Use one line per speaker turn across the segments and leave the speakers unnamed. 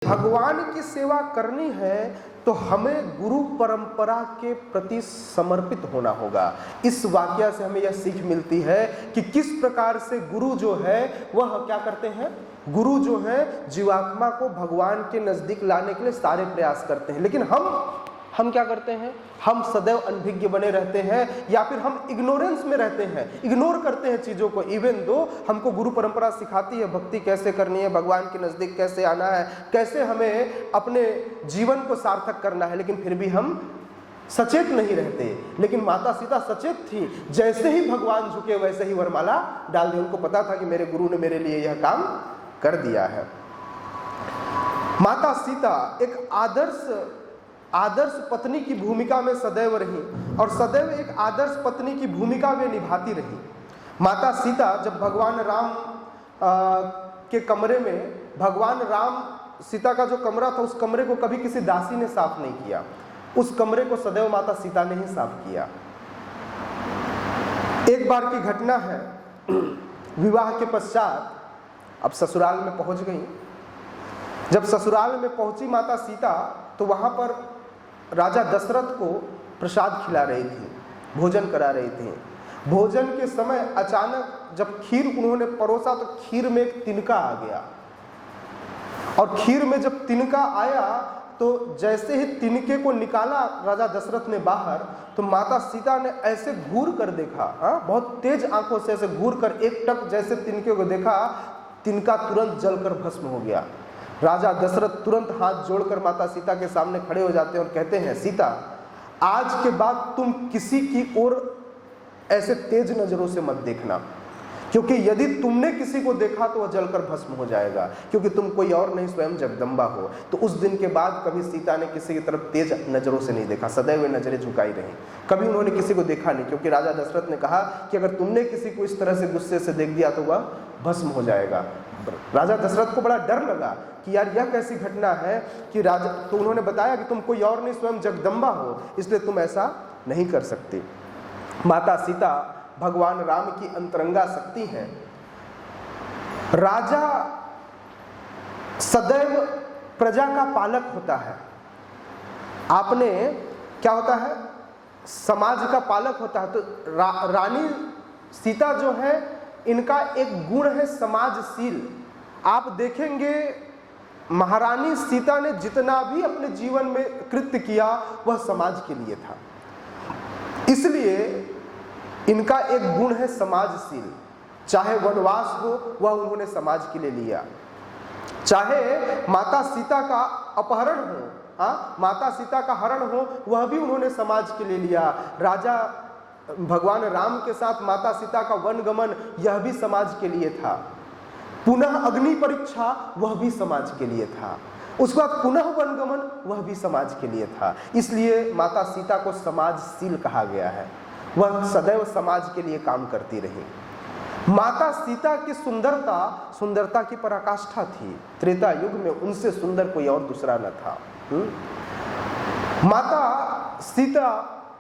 भगवान की सेवा करनी है तो हमें गुरु परंपरा के प्रति समर्पित होना होगा। इस वाक्य से हमें यह सीख मिलती है कि किस प्रकार से गुरु जो है वह क्या करते हैं। गुरु जो है जीवात्मा को भगवान के नजदीक लाने के लिए सारे प्रयास करते हैं, लेकिन हम क्या करते हैं, हम सदैव अनभिज्ञ बने रहते हैं या फिर हम इग्नोरेंस में रहते हैं, इग्नोर करते हैं चीज़ों को। इवन दो हमको गुरु परंपरा सिखाती है भक्ति कैसे करनी है, भगवान के नज़दीक कैसे आना है, कैसे हमें अपने जीवन को सार्थक करना है, लेकिन फिर भी हम सचेत नहीं रहते। लेकिन माता सीता सचेत थी, जैसे ही भगवान झुके वैसे ही वरमाला डाल दी। उनको पता था कि मेरे गुरु ने मेरे लिए यह काम कर दिया है। माता सीता एक आदर्श पत्नी की भूमिका में सदैव रही और सदैव एक आदर्श पत्नी की भूमिका वे निभाती रही। माता सीता जब भगवान राम के कमरे में, भगवान राम सीता का जो कमरा था उस कमरे को कभी किसी दासी ने साफ नहीं किया, उस कमरे को सदैव माता सीता ने ही साफ किया। एक बार की घटना है, विवाह के पश्चात अब ससुराल में पहुंच गई। जब ससुराल में पहुंची माता सीता तो वहां पर राजा दशरथ को प्रसाद खिला रही थी, भोजन करा रही थी। भोजन के समय अचानक जब खीर उन्होंने परोसा तो खीर में एक तिनका आ गया, और खीर में जब तिनका आया तो जैसे ही तिनके को निकाला राजा दशरथ ने बाहर, तो माता सीता ने ऐसे घूर कर देखा, बहुत तेज आंखों से ऐसे घूर कर एक टक जैसे तिनके को देखा, तिनका तुरंत जलकर भस्म हो गया। राजा दशरथ तुरंत हाथ जोड़कर माता सीता के सामने खड़े हो जाते हैं और कहते हैं, सीता आज के बाद तुम किसी की ओर ऐसे तेज नजरों से मत देखना, क्योंकि यदि तुमने किसी को देखा तो वह जलकर भस्म हो जाएगा, क्योंकि तुम कोई और नहीं स्वयं जगदम्बा हो। तो उस दिन के बाद कभी सीता ने किसी की तरफ तेज नजरों से नहीं देखा, सदैव वे नजरें झुकाई रही, कभी उन्होंने किसी को देखा नहीं, क्योंकि राजा दशरथ ने कहा कि अगर तुमने किसी को इस तरह से गुस्से से देख दिया तो वह भस्म हो जाएगा। राजा दशरथ को बड़ा डर लगा कि यार यह कैसी घटना है कि राजा, तो उन्होंने बताया कि तुम कोई और नहीं स्वयं जगदम्बा हो, इसलिए तुम ऐसा नहीं कर सकती। माता सीता भगवान राम की अंतरंगा शक्ति है। राजा सदैव प्रजा का पालक होता है, आपने क्या होता है, समाज का पालक होता है। तो रानी सीता जो है इनका एक गुण है समाजशील। आप देखेंगे महारानी सीता ने जितना भी अपने जीवन में कृत्य किया वह समाज के लिए था, इसलिए इनका एक गुण है समाजशील। चाहे वनवास हो वह उन्होंने समाज के लिए लिया, चाहे माता सीता का अपहरण हो, माता सीता का हरण हो, वह भी उन्होंने समाज के लिए लिया। राजा भगवान राम के साथ माता सीता का वनगमन, यह भी समाज के लिए था। पुनः अग्नि परीक्षा, वह भी समाज के लिए था। उसके बाद पुनः वनगमन, वह भी समाज के लिए था। इसलिए माता सीता को समाजशील कहा गया है, वह सदैव समाज के लिए काम करती रही। माता सीता की सुंदरता की पराकाष्ठा थी। त्रेता युग में उनसे सुंदर कोई और दूसरा न था। माता सीता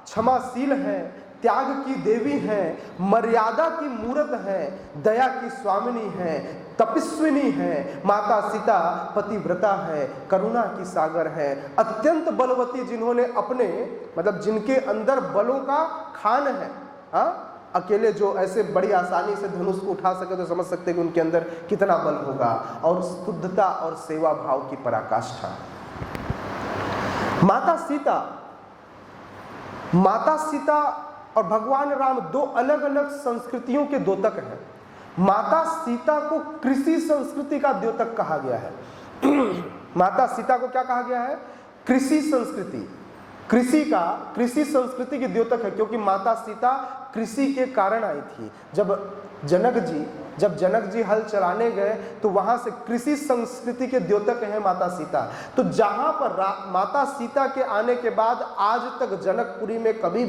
क्षमाशील है, त्याग की देवी है, मर्यादा की मूरत है, दया की स्वामिनी है, तपस्विनी है। माता सीता पतिव्रता है, करुणा की सागर है, अत्यंत बलवती, जिन्होंने अपने मतलब जिनके अंदर बलों का खान है। अकेले जो ऐसे बड़ी आसानी से धनुष को उठा सके तो समझ सकते कि उनके अंदर कितना बल होगा। और शुद्धता और सेवा भाव की पराकाष्ठा। माता सीता और भगवान राम दो अलग अलग संस्कृतियों के द्योतक हैं। माता सीता को कृषि संस्कृति का द्योतक कहा गया है। माता सीता को क्या कहा गया है? कृषि संस्कृति। कृषि संस्कृति की द्योतक है, क्योंकि माता सीता कृषि के कारण आई थी। जब जनक जी हल चलाने गए तो वहां से कृषि संस्कृति के द्योतक है माता सीता। तो जहां पर माता सीता के आने के बाद आज तक जनकपुरी में कभी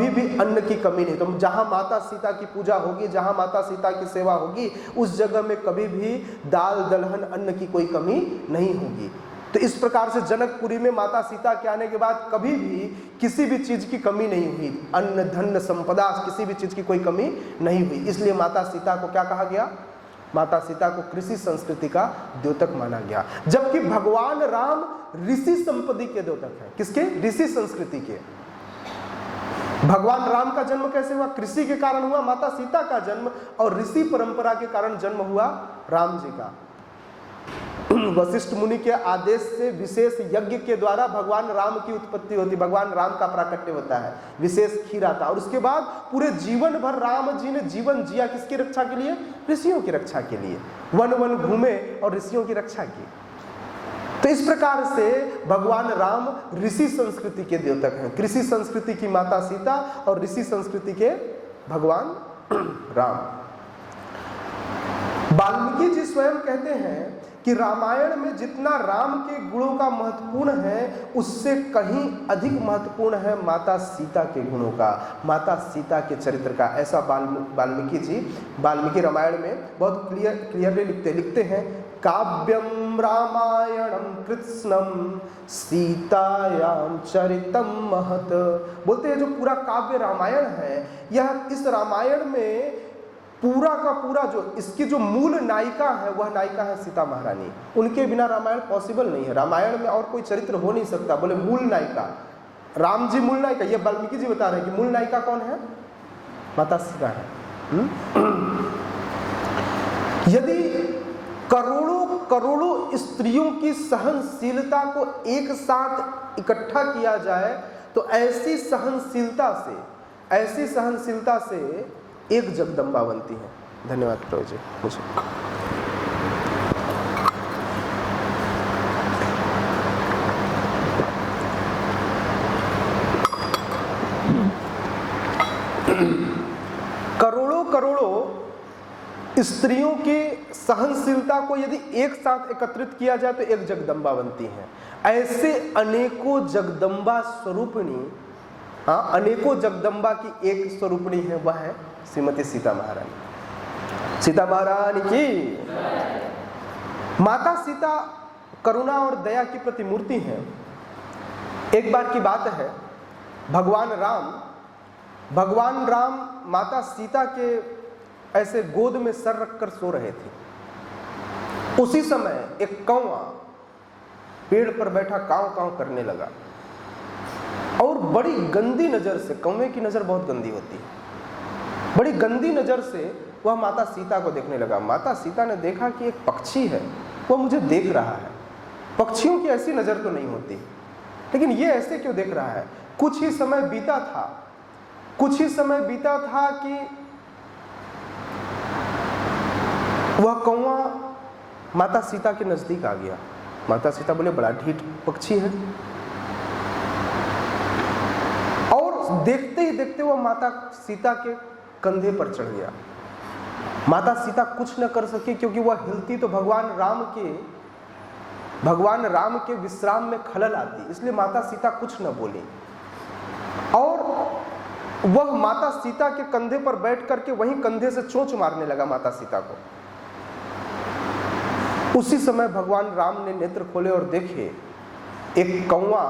भी अन्न की कमी नहीं। तो जहां माता सीता की पूजा होगी, जहां माता सीता की सेवा होगी, उस जगह में कभी भी दाल दलहन अन्न की कोई कमी नहीं होगी। तो इस प्रकार से जनकपुरी में माता सीता के आने के बाद कभी भी किसी भी चीज की कमी नहीं हुई, अन्न धन संपदा किसी भी चीज की कोई कमी नहीं हुई। इसलिए माता सीता को क्या कहा गया? माता सीता को कृषि संस्कृति का द्योतक माना गया, जबकि भगवान राम ऋषि संपत्ति के द्योतक हैं। किसके? ऋषि संस्कृति के। भगवान राम का जन्म कैसे हुआ? कृषि के कारण हुआ माता सीता का जन्म, और ऋषि परंपरा के कारण जन्म हुआ राम जी का। वशिष्ठ मुनि के आदेश से विशेष यज्ञ के द्वारा भगवान राम की उत्पत्ति होती, भगवान राम का प्राकट्य होता है, विशेष खीर आता। और उसके बाद पूरे जीवन भर राम जी ने जीवन जिया किसकी रक्षा के लिए? ऋषियों की रक्षा के लिए। वन वन घूमे और ऋषियों की रक्षा की। तो इस प्रकार से भगवान राम ऋषि संस्कृति के द्योतक हैं। कृषि संस्कृति की माता सीता और ऋषि संस्कृति के भगवान राम। वाल्मीकि जी स्वयं कहते हैं कि रामायण में जितना राम के गुणों का महत्वपूर्ण है, उससे कहीं अधिक महत्वपूर्ण है माता सीता के गुणों का, माता सीता के चरित्र का। ऐसा वाल्मीकि जी वाल्मीकि रामायण में बहुत क्लियरली लिखते हैं, काव्यम रामायणम कृत्स्नम सीतायाम चरितम महत। बोलते हैं जो पूरा काव्य रामायण है, यह इस रामायण में पूरा का पूरा जो इसकी जो मूल नायिका है, वह नायिका है सीता महारानी। उनके बिना रामायण पॉसिबल नहीं है। रामायण में और कोई चरित्र हो नहीं सकता। बोले मूल नायिका राम जी मूल नायिका, ये वाल्मीकि जी बता रहे हैं कि मूल नायिका कौन है? माता सीता है। यदि करोड़ों करोड़ों स्त्रियों की सहनशीलता को एक साथ इकट्ठा किया जाए तो ऐसी सहनशीलता से एक जगदम्बा बनती है। धन्यवाद प्रभु जी। मुझे करोड़ों करोड़ों स्त्रियों की सहनशीलता को यदि एक साथ एकत्रित किया जाए तो एक जगदम्बा बनती है। ऐसे अनेकों जगदम्बा स्वरूपिणी, अनेकों जगदम्बा की एक स्वरूपिणी है, वह है श्रीमती सीता महारानी। सीता महारानी की। माता सीता करुणा और दया की प्रतिमूर्ति है। एक बार की बात है, भगवान राम माता सीता के ऐसे गोद में सर रखकर सो रहे थे। उसी समय एक कौवा पेड़ पर बैठा कांव कांव करने लगा और बड़ी गंदी नजर से, कौवे की नजर बहुत गंदी होती है, बड़ी गंदी नजर से वह माता सीता को देखने लगा। माता सीता ने देखा कि एक पक्षी है, वह मुझे देख रहा है। पक्षियों की ऐसी नजर तो नहीं होती, लेकिन ये ऐसे क्यों देख रहा है? कुछ ही समय बीता था कि वह कौवा माता सीता के नजदीक आ गया। माता सीता बोले बड़ा ढीठ पक्षी है, और देखते ही देखते वह माता सीता के कंधे पर चढ़ गया। माता सीता कुछ न कर सकी, क्योंकि वह हिलती तो भगवान राम के विश्राम में खलल आती, इसलिए माता सीता कुछ न बोली। और वह माता सीता के कंधे पर बैठ करके वहीं कंधे से चोंच मारने लगा माता सीता को। उसी समय भगवान राम ने नेत्र खोले और देखे एक कौवा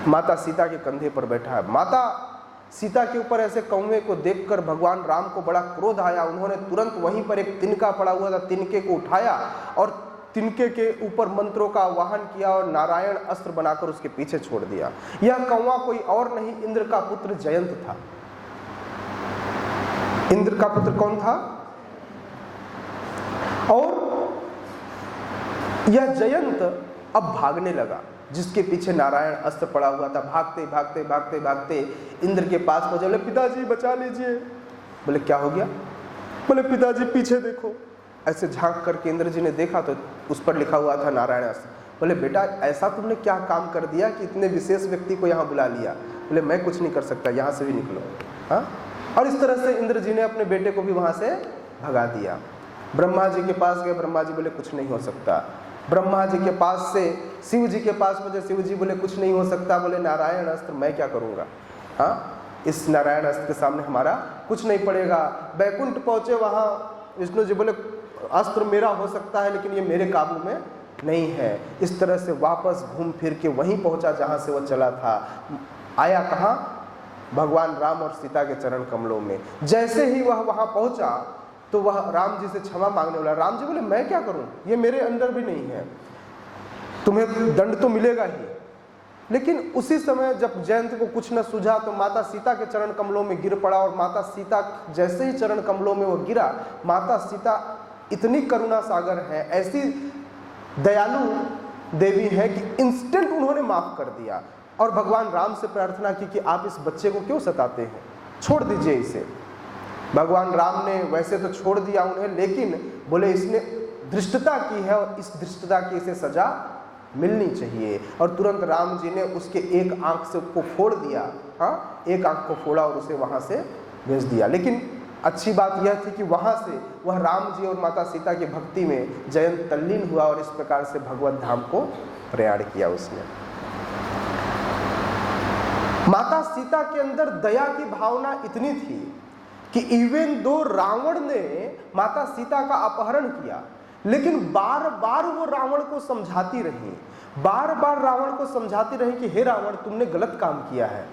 माता सीता के कंधे पर बैठा है। माता सीता के ऊपर ऐसे कौवे को देखकर भगवान राम को बड़ा क्रोध आया। उन्होंने तुरंत वहीं पर एक तिनका पड़ा हुआ था, तिनके को उठाया और तिनके के ऊपर मंत्रों का आवाहन किया और नारायण अस्त्र बनाकर उसके पीछे छोड़ दिया। यह कौवा कोई और नहीं, इंद्र का पुत्र जयंत था। इंद्र का पुत्र कौन था? और यह जयंत अब भागने लगा, जिसके पीछे नारायण अस्त्र पड़ा हुआ था। भागते भागते भागते भागते इंद्र के पास पहुंचे। बोले पिताजी बचा लीजिए। बोले क्या हो गया? बोले पिताजी पीछे देखो। ऐसे झांक करके इंद्र जी ने देखा तो उस पर लिखा हुआ था नारायण अस्त्र। बोले बेटा ऐसा तुमने क्या काम कर दिया कि इतने विशेष व्यक्ति को यहाँ बुला लिया? बोले मैं कुछ नहीं कर सकता, यहाँ से भी निकलो। हाँ, और इस तरह से इंद्र जी ने अपने बेटे को भी वहाँ से भगा दिया। ब्रह्मा जी के पास गए, ब्रह्मा जी बोले कुछ नहीं हो सकता। ब्रह्मा जी के पास से शिव जी के पास पहुंचे, शिव जी बोले कुछ नहीं हो सकता। बोले नारायण अस्त्र मैं क्या करूँगा? हाँ, इस नारायण अस्त्र के सामने हमारा कुछ नहीं पड़ेगा। बैकुंठ पहुँचे, वहाँ विष्णु जी बोले अस्त्र मेरा हो सकता है लेकिन ये मेरे काबू में नहीं है। इस तरह से वापस घूम फिर के वहीं पहुंचा जहां से वह चला था। आया कहाँ? भगवान राम और सीता के चरण कमलों में। जैसे ही वह वहां पहुंचा तो वह राम जी से क्षमा मांगने वाला। राम जी बोले मैं क्या करूं, ये मेरे अंदर भी नहीं है, तुम्हें दंड तो मिलेगा ही। लेकिन उसी समय जब जयंत को कुछ न सूझा तो माता सीता के चरण कमलों में गिर पड़ा, और माता सीता जैसे ही चरण कमलों में वो गिरा, माता सीता इतनी करुणा सागर है, ऐसी दयालु देवी है कि इंस्टेंट उन्होंने माफ कर दिया और भगवान राम से प्रार्थना की कि आप इस बच्चे को क्यों सताते हैं, छोड़ दीजिए इसे। भगवान राम ने वैसे तो छोड़ दिया उन्हें, लेकिन बोले इसने धृष्टता की है और इस धृष्टता की इसे सजा मिलनी चाहिए। और तुरंत राम जी ने उसके एक आंख से को फोड़ दिया, हाँ, एक आंख को फोड़ा और उसे वहां से भेज दिया। लेकिन अच्छी बात यह थी कि वहां से वह राम जी और माता सीता की भक्ति में जयंत तल्लीन हुआ और इस प्रकार से भगवत धाम को प्रयाण किया उसने। माता सीता के अंदर दया की भावना इतनी थी कि इवन दो रावण ने माता सीता का अपहरण किया, लेकिन बार बार वो रावण को समझाती रही, बार बार रावण को समझाती रही कि हे रावण, तुमने गलत काम किया है,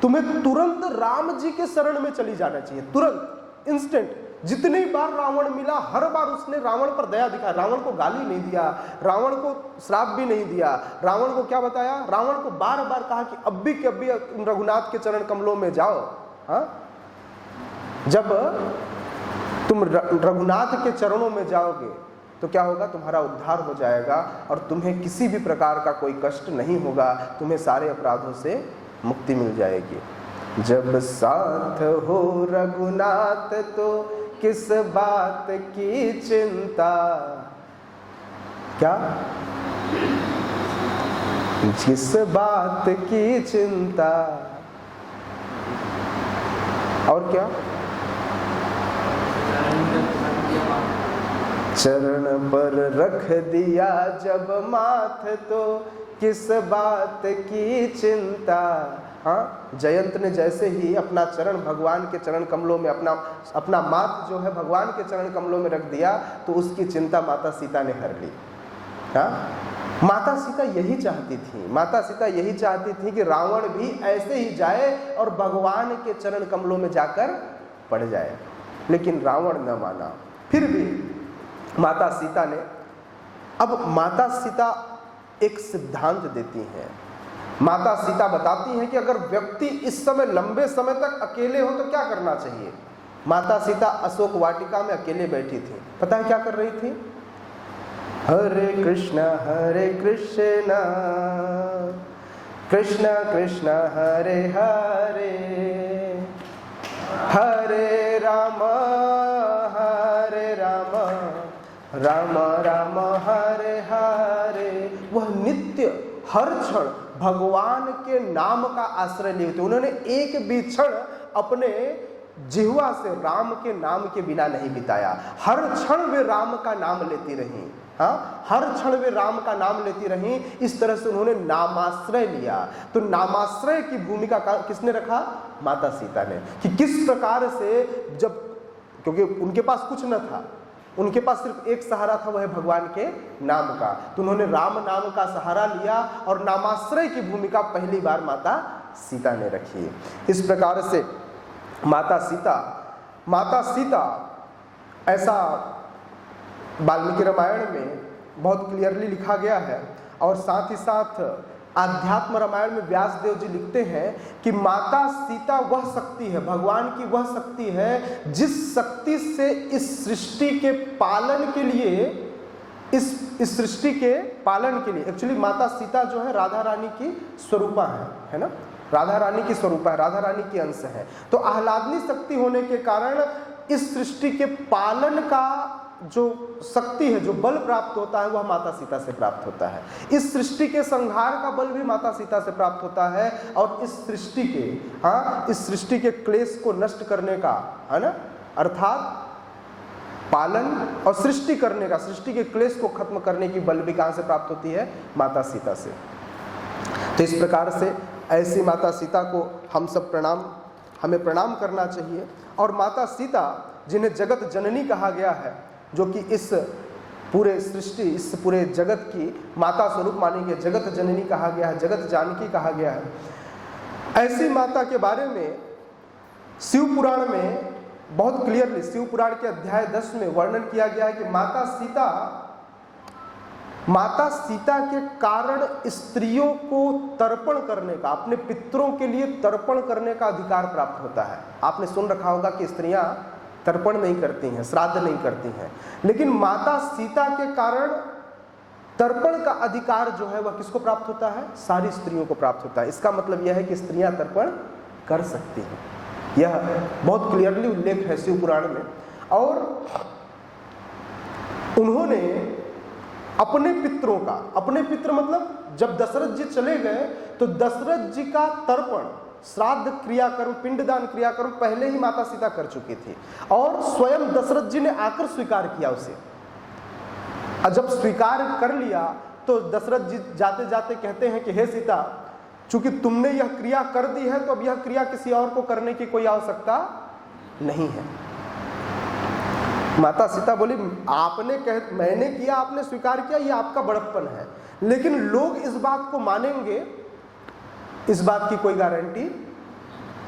तुम्हें तुरंत राम जी के शरण में चली जाना चाहिए, तुरंत, इंस्टेंट। जितनी बार रावण मिला हर बार उसने रावण पर दया दिखाया, रावण को गाली नहीं दिया, रावण को श्राप भी नहीं दिया। रावण को क्या बताया, रावण को बार बार कहा कि अब भी रघुनाथ के चरण कमलों में जाओ, हाँ, जब तुम रघुनाथ के चरणों में जाओगे तो क्या होगा, तुम्हारा उद्धार हो जाएगा और तुम्हें किसी भी प्रकार का कोई कष्ट नहीं होगा, तुम्हें सारे अपराधों से मुक्ति मिल जाएगी। जब साथ हो रघुनाथ तो किस बात की चिंता, क्या, किस बात की चिंता, और क्या, चरण पर रख दिया जब माथ तो किस बात की चिंता। हाँ, जयंत ने जैसे ही अपना चरण भगवान के चरण कमलों में अपना माथ जो है भगवान के चरण कमलों में रख दिया तो उसकी चिंता माता सीता ने हर ली। हाँ, माता सीता यही चाहती थी, माता सीता यही चाहती थी कि रावण भी ऐसे ही जाए और भगवान के चरण कमलों में जाकर पड़ जाए, लेकिन रावण न माना। फिर भी माता सीता ने, अब माता सीता एक सिद्धांत देती हैं। माता सीता बताती हैं कि अगर व्यक्ति इस समय लंबे समय तक अकेले हो तो क्या करना चाहिए। माता सीता अशोक वाटिका में अकेले बैठी थी, पता है क्या कर रही थी, हरे कृष्णा कृष्ण कृष्ण हरे हरे, हरे राम राम राम हरे हरे। वह नित्य हर क्षण भगवान के नाम का आश्रय लिए थे। उन्होंने एक भी क्षण अपने जिह्वा से राम के नाम के बिना नहीं बिताया, हर क्षण वे राम का नाम लेती रहीं। हाँ, हर क्षण वे राम का नाम लेती रहीं। इस तरह से उन्होंने नामाश्रय लिया। तो नामाश्रय की भूमिका किसने रखा, माता सीता ने, कि किस प्रकार से, जब, क्योंकि उनके पास कुछ न था, उनके पास सिर्फ एक सहारा था, वह है भगवान के नाम का, तो उन्होंने राम नाम का सहारा लिया और नामाश्रय की भूमिका पहली बार माता सीता ने रखी। इस प्रकार से माता सीता ऐसा वाल्मीकि रामायण में बहुत क्लियरली लिखा गया है। और साथ ही साथ आध्यात्म रामायण में व्यास देव जी लिखते हैं कि माता सीता वह शक्ति है, भगवान की वह शक्ति है जिस शक्ति से इस सृष्टि के पालन के लिए, इस सृष्टि के पालन के लिए, एक्चुअली माता सीता जो है राधा रानी की स्वरूपा है ना, राधा रानी की स्वरूपा है, राधा रानी की अंश है। तो आह्लादनी शक्ति होने के कारण इस सृष्टि के पालन का जो शक्ति है, जो बल प्राप्त होता है, वह माता सीता से प्राप्त होता है। इस सृष्टि के संहार का बल भी माता सीता से प्राप्त होता है। और इस सृष्टि के, हाँ, इस सृष्टि के क्लेश को नष्ट करने का, है ना, अर्थात पालन और सृष्टि करने का, सृष्टि के क्लेश को खत्म करने की बल भी कहाँ से प्राप्त होती है, माता सीता से। तो इस प्रकार से ऐसी माता सीता को हमें प्रणाम करना चाहिए। और माता सीता जिन्हें जगत जननी कहा गया है, जो कि इस पूरे सृष्टि, इस पूरे जगत की माता स्वरूप मानी गई, जगत जननी कहा गया है, जगत जानकी कहा गया है। ऐसी माता के बारे में शिव पुराण में बहुत क्लियरली शिव पुराण के अध्याय 10 में वर्णन किया गया है कि माता सीता के कारण स्त्रियों को तर्पण करने का, अपने पितरों के लिए तर्पण करने का अधिकार प्राप्त होता है। आपने सुन रखा होगा कि स्त्रियां तर्पण नहीं करती हैं, श्राद्ध नहीं करती हैं, लेकिन माता सीता के कारण तर्पण का अधिकार जो है वह किसको प्राप्त होता है? सारी स्त्रियों को प्राप्त होता है। इसका मतलब यह है कि स्त्रियां तर्पण कर सकती हैं। यह बहुत क्लियरली उल्लेख है शिव पुराण में। और उन्होंने अपने पितरों का, अपने पितर मतलब जब दशरथ जी चले गए तो दशरथ जी का तर्पण, श्राद्ध क्रियाक्रम, पिंडदान क्रियाक्रम पहले ही माता सीता कर चुकी थी और स्वयं दशरथ जी ने आकर स्वीकार किया उसे। और जब स्वीकार कर लिया तो दशरथ जी जाते जाते कहते हैं कि हे सीता, चूंकि तुमने यह क्रिया कर दी है तो अब यह क्रिया किसी और को करने की कोई आवश्यकता नहीं है। माता सीता बोली, मैंने किया, आपने स्वीकार किया, यह आपका बड़प्पन है, लेकिन लोग इस बात को मानेंगे, इस बात की कोई गारंटी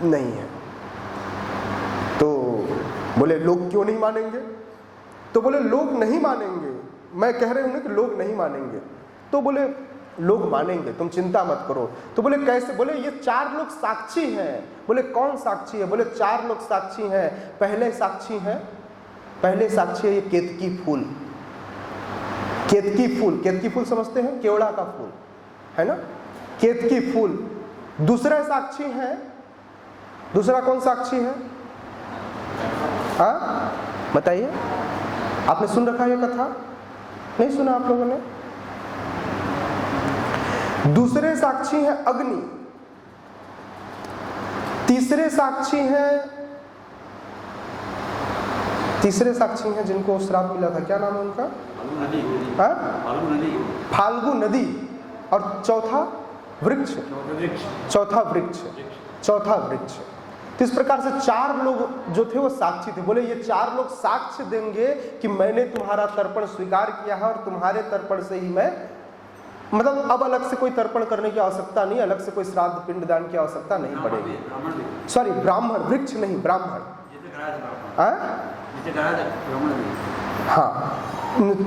नहीं है। तो बोले लोग क्यों नहीं मानेंगे? तो बोले लोग नहीं मानेंगे, मैं कह रही हूं कि लोग नहीं मानेंगे। तो बोले लोग मानेंगे, तुम चिंता मत करो। तो बोले कैसे? बोले ये 4 लोग साक्षी हैं। बोले कौन साक्षी है? बोले 4 लोग साक्षी हैं। पहले साक्षी है ये केतकी फूल। केतकी फूल समझते हैं? केवड़ा का फूल है ना, केतकी फूल। दूसरा साक्षी है, दूसरा कौन साक्षी है? हाँ बताइए, आपने सुन रखा है कथा? नहीं सुना आप लोगों ने? दूसरे साक्षी हैं अग्नि। तीसरे साक्षी हैं जिनको श्राप मिला था, क्या नाम है उनका? फाल्गु नदी। और चौथा वृक्ष। तो इस प्रकार से 4 लोग जो थे वो साक्षी थे। बोले ये 4 लोग साक्ष्य देंगे कि मैंने तुम्हारा तर्पण स्वीकार किया है और तुम्हारे तर्पण से ही मैं, मतलब अब अलग से कोई तर्पण करने की आवश्यकता नहीं, अलग से कोई श्राद्ध पिंडदान की आवश्यकता नहीं पड़ेगी। सॉरी, ब्राह्मण, वृक्ष नहीं, ब्राह्मण। हाँ,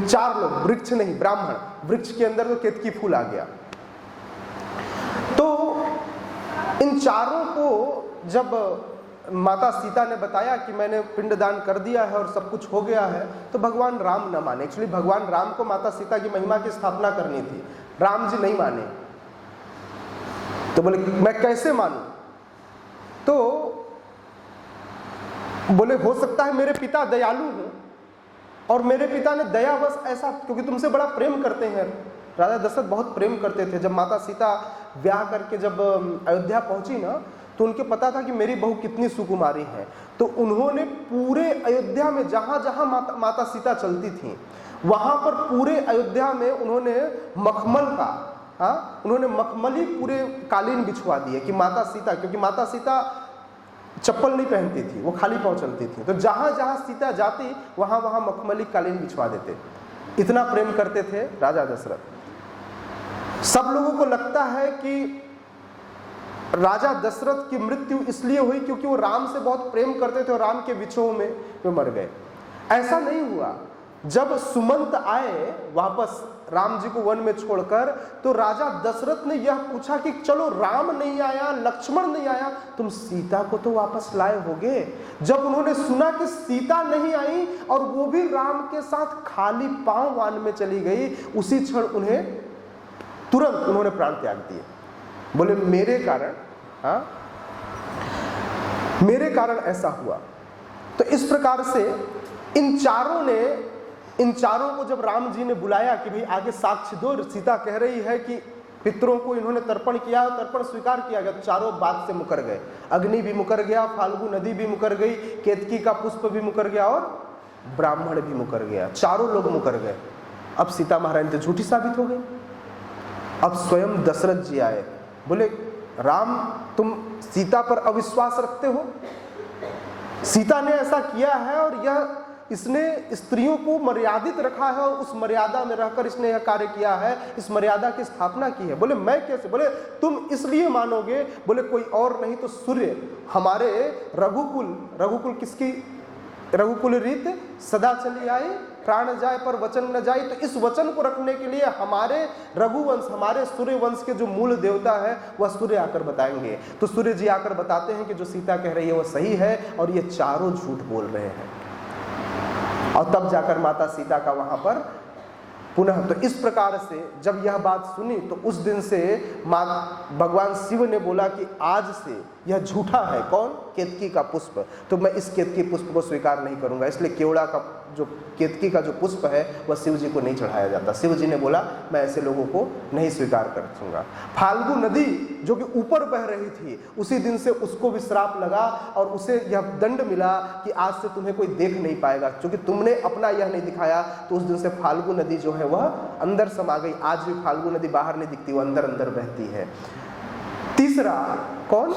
4 लोग, वृक्ष नहीं ब्राह्मण। वृक्ष के अंदर तो केतकी फूल आ गया। तो इन 4 को जब माता सीता ने बताया कि मैंने पिंडदान कर दिया है और सब कुछ हो गया है, तो भगवान राम न माने। एक्चुअली भगवान राम को माता सीता की महिमा की स्थापना करनी थी, राम जी नहीं माने। तो बोले मैं कैसे मानूं? तो बोले हो सकता है मेरे पिता दयालु हों और मेरे पिता ने दयावश ऐसा, क्योंकि तुमसे बड़ा प्रेम करते हैं, राजा दशरथ बहुत प्रेम करते थे। जब माता सीता ब्याह करके जब अयोध्या पहुंची ना, तो उनके पता था कि मेरी बहू कितनी सुकुमारी है। तो उन्होंने पूरे अयोध्या में जहां जहां माता सीता चलती थी, वहां पर पूरे अयोध्या में उन्होंने मखमल का, उन्होंने मखमली पूरे कालीन बिछवा दिए कि माता सीता, क्योंकि माता सीता चप्पल नहीं पहनती थी, वो खाली पांव चलती थी, तो जहां जहां सीता जाती वहां वहां मखमली कालीन बिछवा देते। इतना प्रेम करते थे राजा दशरथ। सब लोगों को लगता है कि राजा दशरथ की मृत्यु इसलिए हुई क्योंकि वो राम से बहुत प्रेम करते थे और राम के विछोह में वे मर गए। ऐसा नहीं हुआ। जब सुमंत आए वापस राम जी को वन में छोड़कर, तो राजा दशरथ ने यह पूछा कि चलो राम नहीं आया, लक्ष्मण नहीं आया, तुम सीता को तो वापस लाए होगे। जब उन्होंने सुना कि सीता नहीं आई और वो भी राम के साथ खाली पांव वन में चली गई, उसी क्षण उन्हें तुरंत उन्होंने प्राण त्याग दिए। बोले मेरे कारण ऐसा हुआ। तो इस प्रकार से इन चारों को जब राम जी ने बुलाया कि भाई आगे साक्ष्य दो, सीता कह रही है कि पितरों को इन्होंने तर्पण किया, तर्पण स्वीकार किया गया, तो चारों बात से मुकर गए। अग्नि भी मुकर गया, फाल्गु नदी भी मुकर गई, केतकी का पुष्प भी मुकर गया और ब्राह्मण भी मुकर गया। चारों लोग मुकर गए। अब सीता महारानी तो झूठी साबित हो गई। अब स्वयं दशरथ जी आए, बोले राम तुम सीता पर अविश्वास रखते हो, सीता ने ऐसा किया है और इसने स्त्रियों को मर्यादित रखा है और उस मर्यादा में रहकर इसने यह कार्य किया है, इस मर्यादा की स्थापना की है। बोले मैं कैसे? बोले तुम इसलिए मानोगे, बोले कोई और नहीं तो सूर्य, हमारे रघुकुल किसकी रघुकुल रीत सदा चली आई, प्राण जाए पर वचन न जाए। तो इस वचन को रखने के लिए हमारे रघुवंश, हमारे सूर्य वंश के जो मूल देवता है वह सूर्य आकर बताएंगे। तो सूर्य जी आकर बताते हैं कि जो सीता कह रही है वो सही है और ये चारों झूठ बोल रहे हैं। और तब जाकर माता सीता का वहां पर पुनः, तो इस प्रकार से जब यह बात सुनी तो उस दिन से भगवान शिव ने बोला कि आज से यह झूठा है। कौन? केतकी का पुष्प। तो मैं इस केतकी पुष्प को स्वीकार नहीं करूंगा। इसलिए केवड़ा का जो केतकी का जो पुष्प है वह शिव जी को नहीं चढ़ाया जाता। शिव जी ने बोला मैं ऐसे लोगों को नहीं स्वीकार करूंगा। फाल्गु नदी जो कि ऊपर बह रही थी, उसी दिन से उसको भी श्राप लगा और उसे यह दंड मिला कि आज से तुम्हें कोई देख नहीं पाएगा, क्योंकि तुमने अपना यह नहीं दिखाया। तो उस दिन से फाल्गु नदी जो है वह अंदर समा गई। आज भी फाल्गु नदी बाहर नहीं दिखती, वो अंदर अंदर बहती है। तीसरा कौन?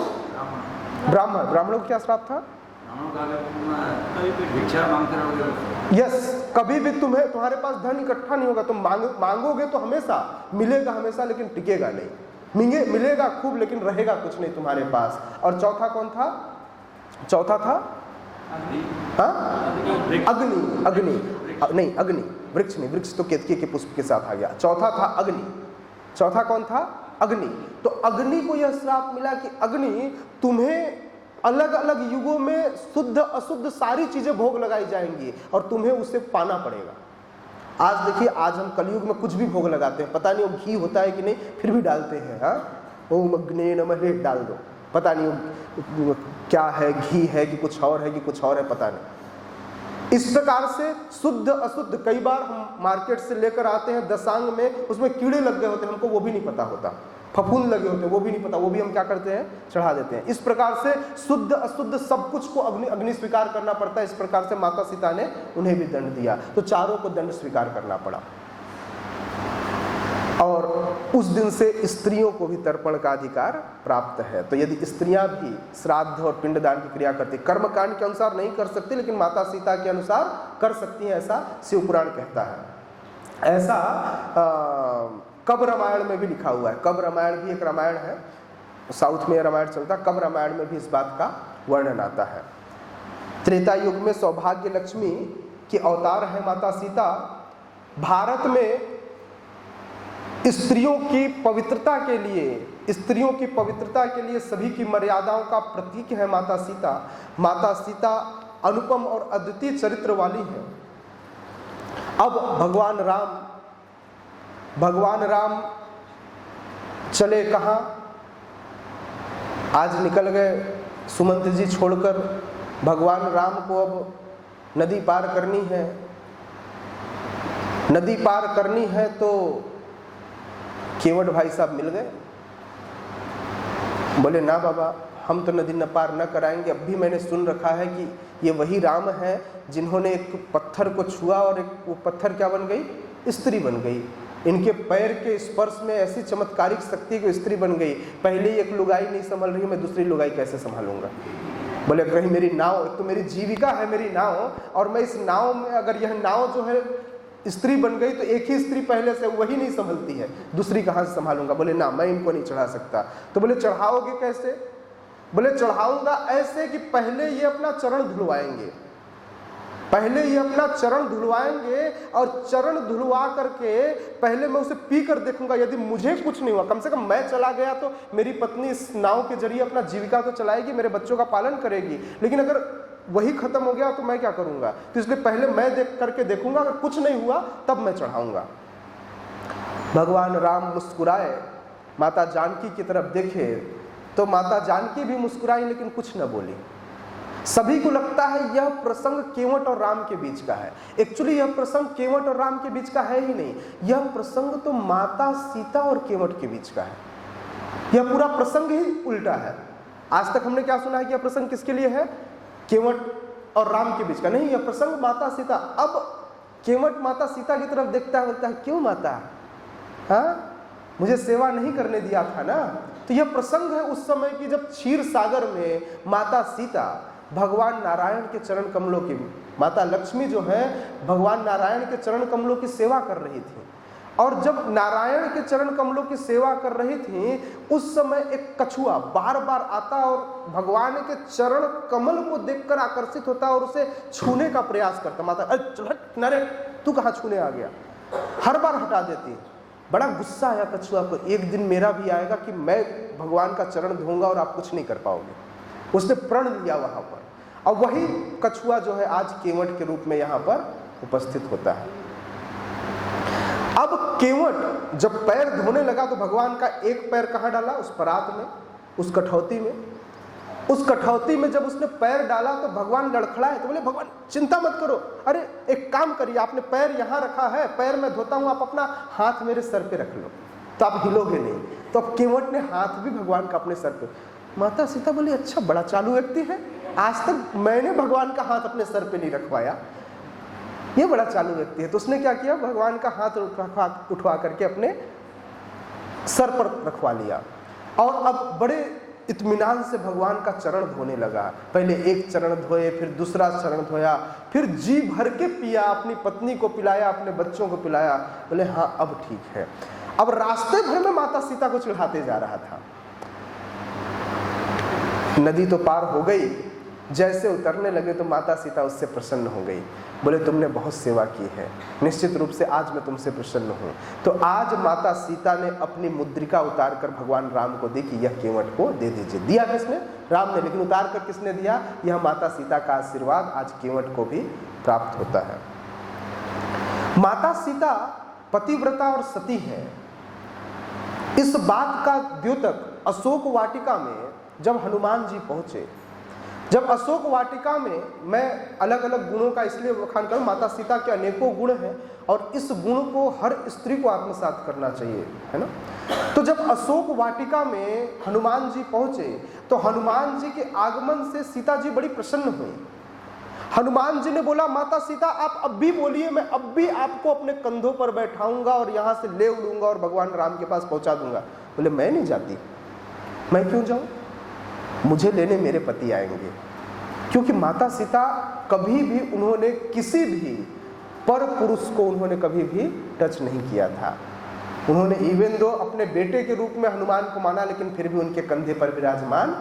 ब्राह्मण। ब्राह्मणों को क्या श्राप था?
भिक्षा मांगते रहोगे।
यस, कभी भी तुम्हें, तुम्हारे पास धन इकट्ठा नहीं होगा। तुम मांगोगे तो हमेशा मिलेगा, हमेशा, लेकिन टिकेगा नहीं। मिलेगा खूब लेकिन रहेगा कुछ नहीं तुम्हारे पास। और चौथा कौन था? चौथा था अग्नि। अग्नि नहीं, अग्नि, वृक्ष नहीं, वृक्ष तो केतकी के पुष्प के साथ आ गया। चौथा था अग्नि। चौथा कौन था? अग्नि। तो अग्नि को यह श्राप मिला कि अग्नि, तुम्हें अलग अलग युगों में शुद्ध अशुद्ध सारी चीजें भोग लगाई जाएंगी और तुम्हें उसे पाना पड़ेगा। आज देखिए, आज हम कलयुग में कुछ भी भोग लगाते हैं, पता नहीं वो घी होता है कि नहीं, फिर भी डालते हैं। ओम अग्ने नमः डाल दो, पता नहीं वो क्या है, घी है कि कुछ और है कि कुछ और है, पता नहीं। इस प्रकार से शुद्ध अशुद्ध, कई बार हम मार्केट से लेकर आते हैं दशांग में, उसमें कीड़े लग गए होते हैं, हमको वो भी नहीं पता होता, फफूंद लगे होते हैं, वो भी नहीं पता, वो भी हम क्या करते हैं? चढ़ा देते हैं। इस प्रकार से शुद्ध अशुद्ध सब कुछ को अग्नि स्वीकार करना पड़ता है। इस प्रकार से माता सीता ने उन्हें भी दंड दिया। तो चारों को दंड स्वीकार करना पड़ा। और उस दिन से स्त्रियों को भी तर्पण का अधिकार प्राप्त है। तो यदि स्त्रियां भी श्राद्ध और पिंडदान की क्रिया करती, कर्मकांड के अनुसार नहीं कर सकती, लेकिन माता सीता के अनुसार कर सकती हैं, ऐसा शिव पुराण कहता है। ऐसा कब रामायण में भी लिखा हुआ है। कब रामायण भी एक रामायण है, साउथ में रामायण चलता है। कब रामायण में भी इस बात का वर्णन आता है। त्रेता युग में सौभाग्य लक्ष्मी की अवतार है माता सीता। भारत में स्त्रियों की पवित्रता के लिए, स्त्रियों की पवित्रता के लिए सभी की मर्यादाओं का प्रतीक है माता सीता। माता सीता अनुपम और अद्वितीय चरित्र वाली है। अब भगवान राम चले कहाँ? आज निकल गए सुमंत जी छोड़कर। भगवान राम को अब नदी पार करनी है। नदी पार करनी है तो केवट भाई साहब मिल गए। बोले ना बाबा, हम तो नदी न पार न कराएंगे। अब भी मैंने सुन रखा है कि ये वही राम है जिन्होंने एक पत्थर को छुआ और एक वो पत्थर क्या बन गई? स्त्री बन गई। इनके पैर के स्पर्श में ऐसी चमत्कारिक शक्ति की स्त्री बन गई। पहले ही एक लुगाई नहीं संभल रही, मैं दूसरी लुगाई कैसे संभालूंगा? बोले कहीं मेरी नाव, एक तो मेरी जीविका है मेरी नाव, और मैं इस नाव में, अगर यह नाव जो है स्त्री बन गई तो एक ही स्त्री पहले से वही नहीं संभलती है, दूसरी कहाँ से संभालूंगा? बोले ना, मैं इनको नहीं चढ़ा सकता। तो बोले चढ़ाओगे कैसे? बोले चढ़ाऊंगा ऐसे कि पहले ये अपना चरण धुलवाएंगे, पहले ये अपना चरण धुलवाएंगे, और चरण धुलवा करके पहले मैं उसे पी कर देखूंगा। यदि मुझे कुछ नहीं हुआ, कम से कम मैं चला गया तो मेरी पत्नी इस नाव के जरिए अपना जीविका तो चलाएगी, मेरे बच्चों का पालन करेगी। लेकिन अगर वही खत्म हो गया तो मैं क्या करूंगा? तो इसलिए पहले मैं देख करके देखूंगा, अगर कुछ नहीं हुआ तब मैं चढ़ाऊंगा। भगवान राम मुस्कुराए, माता जानकी की तरफ देखे तो माता जानकी भी मुस्कुराई, लेकिन कुछ न बोली। सभी को लगता है यह प्रसंग केवट और राम के बीच का है। एक्चुअली यह प्रसंग केवट और राम के बीच का है ही नहीं, यह प्रसंग तो माता सीता और केवट के बीच का है। यह पूरा प्रसंग ही उल्टा है। आज तक हमने क्या सुना है कि यह प्रसंग किसके लिए है? केवट और राम के बीच का नहीं, यह प्रसंग माता सीता। अब केवट माता सीता की तरफ देखता है, बोलता है क्यों माता, हाँ मुझे सेवा नहीं करने दिया था ना। तो यह प्रसंग है उस समय की जब क्षीर सागर में माता सीता भगवान नारायण के चरण कमलों की, माता लक्ष्मी जो है भगवान नारायण के चरण कमलों की सेवा कर रही थी। और जब नारायण के चरण कमलों की सेवा कर रही थी उस समय एक कछुआ बार बार आता और भगवान के चरण कमल को देखकर आकर्षित होता और उसे छूने का प्रयास करता। माता अरे चल हट किनारे, तू कहाँ छूने आ गया, हर बार हटा देती। बड़ा गुस्सा आया कछुआ को, एक दिन मेरा भी आएगा कि मैं भगवान का चरण धोऊंगा और आप कुछ नहीं कर पाओगे। उसने प्रण लिया वहां पर, और वही कछुआ जो है आज केवट के रूप में यहाँ पर उपस्थित होता है। अब केवट जब पैर धोने लगा तो भगवान का एक पैर कहाँ डाला, उस परात में, उस कठौती में। उस कठौती में जब उसने पैर डाला तो भगवान लड़खड़ाए, तो बोले भगवान चिंता मत करो, अरे एक काम करिए, आपने पैर यहाँ रखा है, पैर मैं धोता हूँ, आप अपना हाथ मेरे सर पे रख लो तो आप हिलोगे नहीं। तो अब केवट ने हाथ भी भगवान का अपने सर पे। माता सीता बोली अच्छा बड़ा चालू व्यक्ति है, आज तक मैंने भगवान का हाथ अपने सर पे नहीं रखवाया, ये बड़ा चालू व्यक्ति है। तो उसने क्या किया, भगवान का हाथ उठवा करके अपने सर पर रखवा लिया और अब बड़े इत्मीनान से भगवान का चरण धोने लगा। पहले एक चरण धोए, फिर दूसरा चरण धोया, फिर जी भर के पिया, अपनी पत्नी को पिलाया, अपने बच्चों को पिलाया। बोले हाँ अब ठीक है। अब रास्ते भर में माता सीता को चिढ़ाते जा रहा था। नदी तो पार हो गई, जैसे उतरने लगे तो माता सीता उससे प्रसन्न हो गई। बोले तुमने बहुत सेवा की है, निश्चित रूप से आज मैं तुमसे प्रसन्न हूँ। तो आज माता सीता ने अपनी मुद्रिका उतार कर भगवान राम को दी कि यह केवट को दे दीजिए। दिया किसने, राम ने, लेकिन उतार कर किसने दिया, यह माता सीता का आशीर्वाद आज केवट को भी प्राप्त होता है। माता सीता पतिव्रता और सती है, इस बात का द्योतक अशोक वाटिका में जब हनुमान जी पहुंचे। जब अशोक वाटिका में, मैं अलग अलग गुणों का इसलिए बखान करूं, माता सीता के अनेकों गुण हैं और इस गुण को हर स्त्री को आत्मसात करना चाहिए, है ना। तो जब अशोक वाटिका में हनुमान जी पहुंचे तो हनुमान जी के आगमन से सीता जी बड़ी प्रसन्न हुई। हनुमान जी ने बोला माता सीता आप अब भी बोलिए, मैं अब भी आपको अपने कंधों पर बैठाऊंगा और यहाँ से ले उड़ूंगा और भगवान राम के पास पहुंचा दूंगा। बोले मैं नहीं जाती, मैं क्यों जाऊं, मुझे लेने मेरे पति आएंगे। क्योंकि माता सीता कभी भी उन्होंने किसी भी पर पुरुष को उन्होंने कभी भी टच नहीं किया था। उन्होंने इवन दो अपने बेटे के रूप में हनुमान को माना, लेकिन फिर भी उनके कंधे पर विराजमान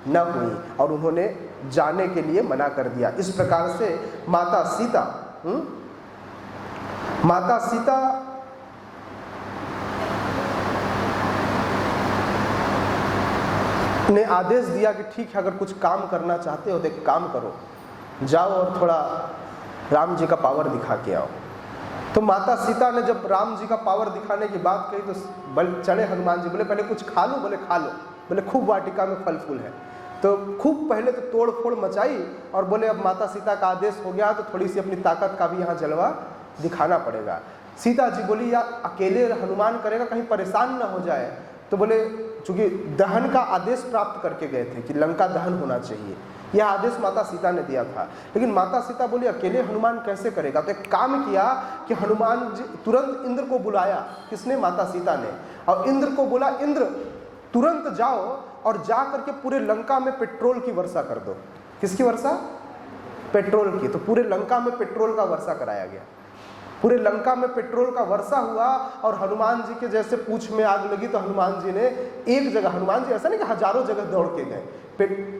न हुई और उन्होंने जाने के लिए मना कर दिया। इस प्रकार से माता सीता ने आदेश दिया कि ठीक है, अगर कुछ काम करना चाहते हो तो एक काम करो, जाओ और थोड़ा राम जी का पावर दिखा के आओ। तो माता सीता ने जब राम जी का पावर दिखाने की बात कही तो बल चढ़े हनुमान जी, बोले पहले कुछ खा लो। बोले खा लो। बोले खूब वाटिका में फल फूल है, तो खूब पहले तो तोड़ फोड़ मचाई और बोले अब माता सीता का आदेश हो गया तो थोड़ी सी अपनी ताकत का भी यहाँ जलवा दिखाना पड़ेगा। सीता जी बोली या अकेले हनुमान करेगा, कहीं परेशान ना हो जाए। तो बोले चूंकि दहन का आदेश प्राप्त करके गए थे कि लंका दहन होना चाहिए, यह आदेश माता सीता ने दिया था, लेकिन माता सीता बोली अकेले हनुमान कैसे करेगा। तो एक काम किया कि हनुमान जी तुरंत इंद्र को बुलाया। किसने, माता सीता ने। और इंद्र को बोला इंद्र तुरंत जाओ और जा करके पूरे लंका में पेट्रोल की वर्षा कर दो। किसकी वर्षा, पेट्रोल की। तो पूरे लंका में पेट्रोल का वर्षा कराया गया। पूरे लंका में पेट्रोल का वर्षा हुआ और हनुमान जी के जैसे पूंछ में आग लगी तो हनुमान जी ने एक जगह, हनुमान जी ऐसा नहीं कि हजारों जगह दौड़ के गए,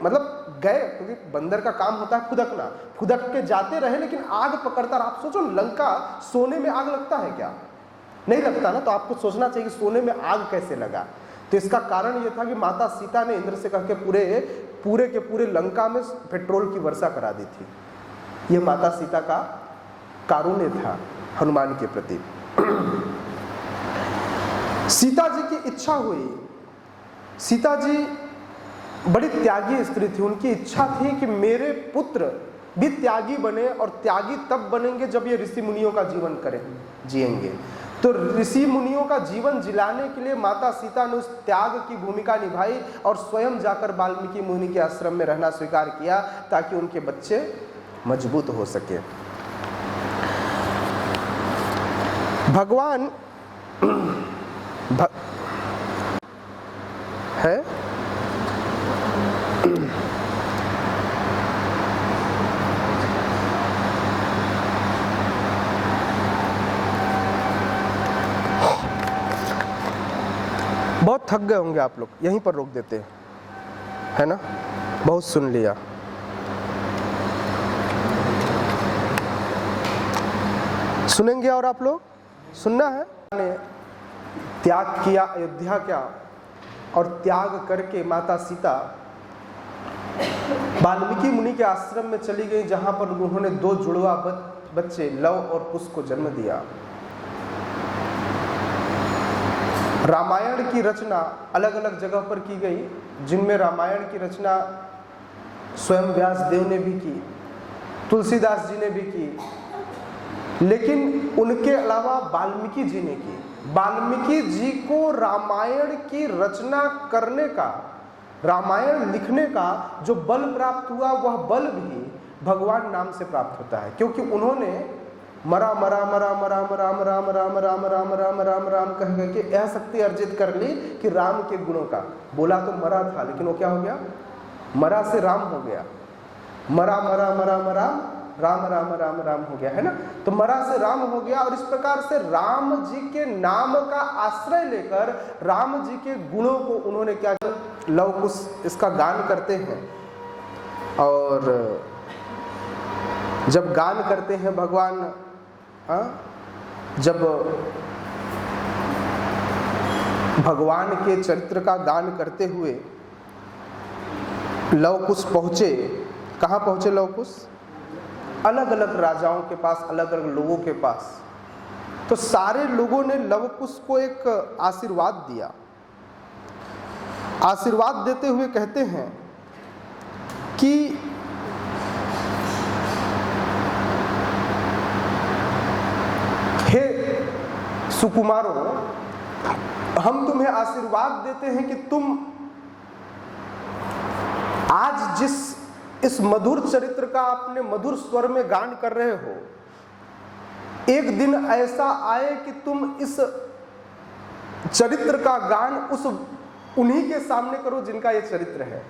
मतलब गए, क्योंकि बंदर का काम होता है फुदकना, फुदक के जाते रहे, लेकिन आग पकड़ता रहा। आप सोचो लंका, सोने में आग लगता है क्या, नहीं लगता ना। तो आपको सोचना चाहिए कि सोने में आग कैसे लगा। तो इसका कारण यह था कि माता सीता ने इंद्र से कह के पूरे के पूरे लंका में पेट्रोल की वर्षा करा दी थी। यह माता सीता का कारुण्य था हनुमान के प्रति। सीता जी की इच्छा हुई, सीता जी बड़ी त्यागी स्त्री थी, उनकी इच्छा थी कि मेरे पुत्र भी त्यागी बने, और त्यागी तब बनेंगे जब ये ऋषि मुनियों का जीवन करें, जिएंगे। तो ऋषि मुनियों का जीवन जिलाने के लिए माता सीता ने उस त्याग की भूमिका निभाई और स्वयं जाकर वाल्मीकि मुनि के आश्रम में रहना स्वीकार किया ताकि उनके बच्चे मजबूत हो सके। भगवान है बहुत थक गए होंगे आप लोग, यहीं पर रोक देते हैं, है ना? बहुत सुन लिया। सुनेंगे और आप लोग? सुनना है? ने त्याग किया अयोध्या का, और त्याग करके माता सीता वाल्मीकि मुनि के आश्रम में चली गई, जहां पर उन्होंने 2 जुड़वा बच्चे लव और कुश को जन्म दिया। रामायण की रचना अलग अलग जगह पर की गई, जिनमें रामायण की रचना स्वयं व्यास देव ने भी की, तुलसीदास जी ने भी की, लेकिन उनके अलावा वाल्मीकि जी ने की। वाल्मीकि जी को रामायण की रचना करने का, रामायण लिखने का जो बल प्राप्त हुआ, वह बल भी भगवान नाम से प्राप्त होता है, क्योंकि उन्होंने मरा मरा मरा मरा मरा मरा मरा मरा मरा मरा मरा राम कह के यह शक्ति अर्जित कर ली कि राम के गुणों का बोला। तो मरा था, लेकिन वो क्या हो गया? मरा से राम हो गया। मरा मरा मरा मरा राम राम राम राम हो गया, है ना? तो मरा से राम हो गया, और इस प्रकार से राम जी के नाम का आश्रय लेकर राम जी के गुणों को उन्होंने क्या, लव कुश इसका गान करते हैं। और जब गान करते हैं भगवान, जब भगवान के चरित्र का गान करते हुए लव कुश पहुंचे, कहाँ पहुंचे लव कुश? अलग अलग राजाओं के पास, अलग अलग लोगों के पास। तो सारे लोगों ने लव कुश को एक आशीर्वाद दिया। आशीर्वाद देते हुए कहते हैं कि हे सुकुमारों, हम तुम्हें आशीर्वाद देते हैं कि तुम आज जिस इस मधुर चरित्र का अपने मधुर स्वर में गान कर रहे हो, एक दिन ऐसा आए कि तुम इस चरित्र का गान उन्हीं के सामने करो जिनका ये चरित्र है।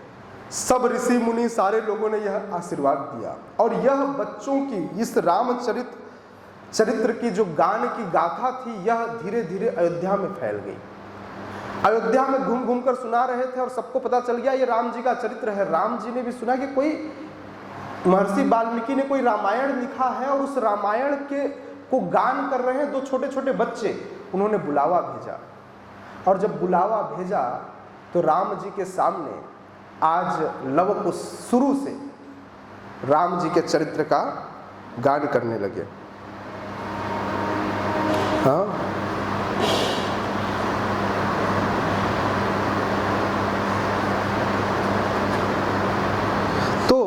सब ऋषि मुनि सारे लोगों ने यह आशीर्वाद दिया, और यह बच्चों की इस चरित्र की जो गान की गाथा थी, यह धीरे धीरे अयोध्या में फैल गई। अयोध्या में घूम घूम कर सुना रहे थे, और सबको पता चल गया ये राम जी का चरित्र है। राम जी ने भी सुना कि कोई महर्षि वाल्मीकि ने कोई रामायण लिखा है, और उस रामायण को गान कर रहे हैं 2 छोटे छोटे बच्चे। उन्होंने बुलावा भेजा, और जब बुलावा भेजा तो राम जी के सामने आज लव कुश शुरू से राम जी के चरित्र का गान करने लगे। हाँ, तो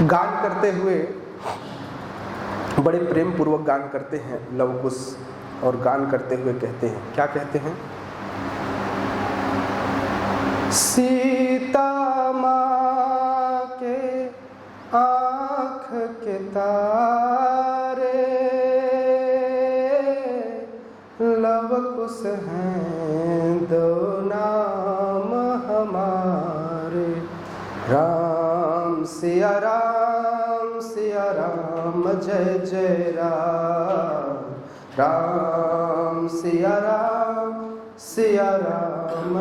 गान करते हुए बड़े प्रेम पूर्वक गान करते हैं लव कुश, और गान करते हुए कहते हैं, क्या कहते हैं? सीता माँ के आँख के तारे लव कुश हैं 2 नाम हमारे। राम सिया राम जय जय राम, राम सिया राम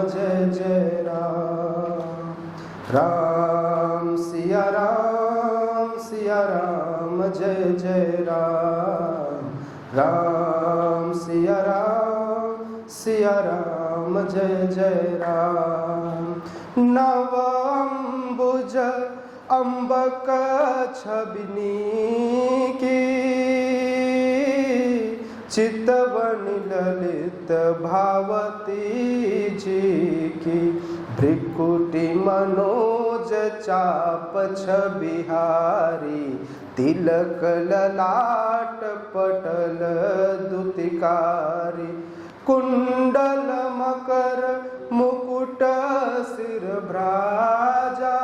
जय जय राम, राम सिया राम जय जय राम, राम सिया राम जय जय राम। नवअंबुज अम्बक छबिनी की, चितवन ललित भावती जी की, भृकुटि मनोज चाप छबिहारी, तिलक ललाट पटल दुतिकारी, कुंडल मकर मुकुट सिर भ्राजा,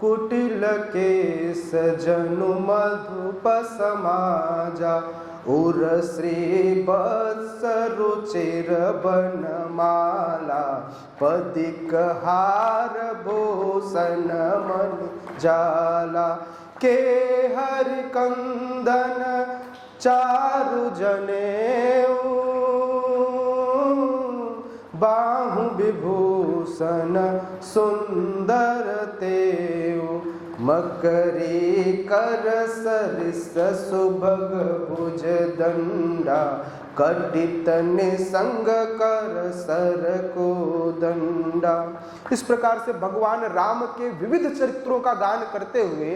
कुटिल के सजनु मधुप समाजा, उर श्री वत्स रुचिर बनमाला, पदिक हार भूषण मन जाला, के हरि कंदन चारु जनेऊ, बाहु विभूषण सुंदर तेऊ, मकरी कर सरिस सुभग भुज दंडा, कटित निसंग कर सर को दंडा। इस प्रकार से भगवान राम के विविध चरित्रों का गान करते हुए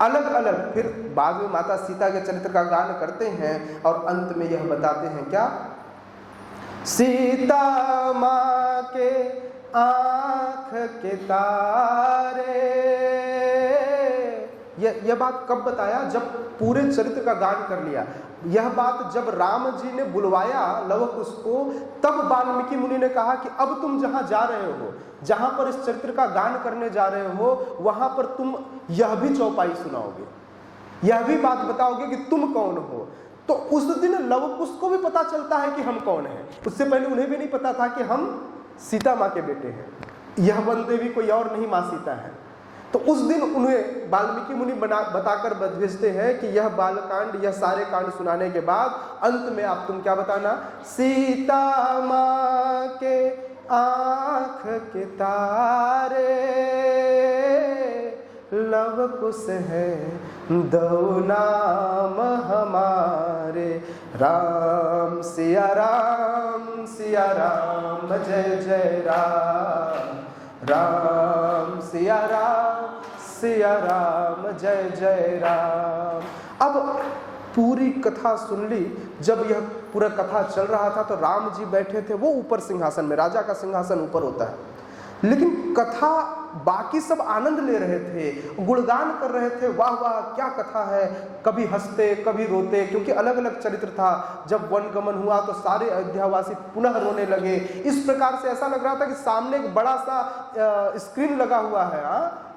अलग अलग, फिर बाद में माता सीता के चरित्र का गान करते हैं और अंत में यह बताते हैं क्या, सीता माँ के आँख के तारे। यह बात कब बताया, जब पूरे चरित्र का गान कर लिया। यह बात जब राम जी ने बुलवाया लव कुश को, तब वाल्मीकि मुनि ने कहा कि अब तुम जहां जा रहे हो, जहां पर इस चरित्र का गान करने जा रहे हो, वहां पर तुम यह भी चौपाई सुनाओगे, यह भी बात बताओगे कि तुम कौन हो। तो उस दिन लव कुश को भी पता चलता है कि हम कौन हैं। उससे पहले उन्हें भी नहीं पता था कि हम सीता माँ के बेटे हैं, यह वन देवी कोई और नहीं, माँ सीता है। तो उस दिन उन्हें वाल्मीकि मुनि बताकर भेजते हैं कि यह बालकांड, यह सारे कांड सुनाने के बाद अंत में आप तुम क्या बताना, सीता माँ के आँख के तारे, लव कुश है दो नाम हमारे, राम सिया राम सिया राम जय जय राम, राम सिया राम जय जय राम। अब पूरी कथा सुन ली। जब यह पूरा कथा चल रहा था तो राम जी बैठे थे, वो ऊपर सिंहासन में, राजा का सिंहासन ऊपर होता है, लेकिन कथा बाकी सब आनंद ले रहे थे, गुणगान कर रहे थे, वाह वाह क्या कथा है। कभी हंसते कभी रोते, क्योंकि अलग अलग चरित्र था। जब वनगमन हुआ तो सारे अयोध्यावासी पुनः रोने लगे। इस प्रकार से ऐसा लग रहा था कि सामने एक बड़ा सा स्क्रीन लगा हुआ है,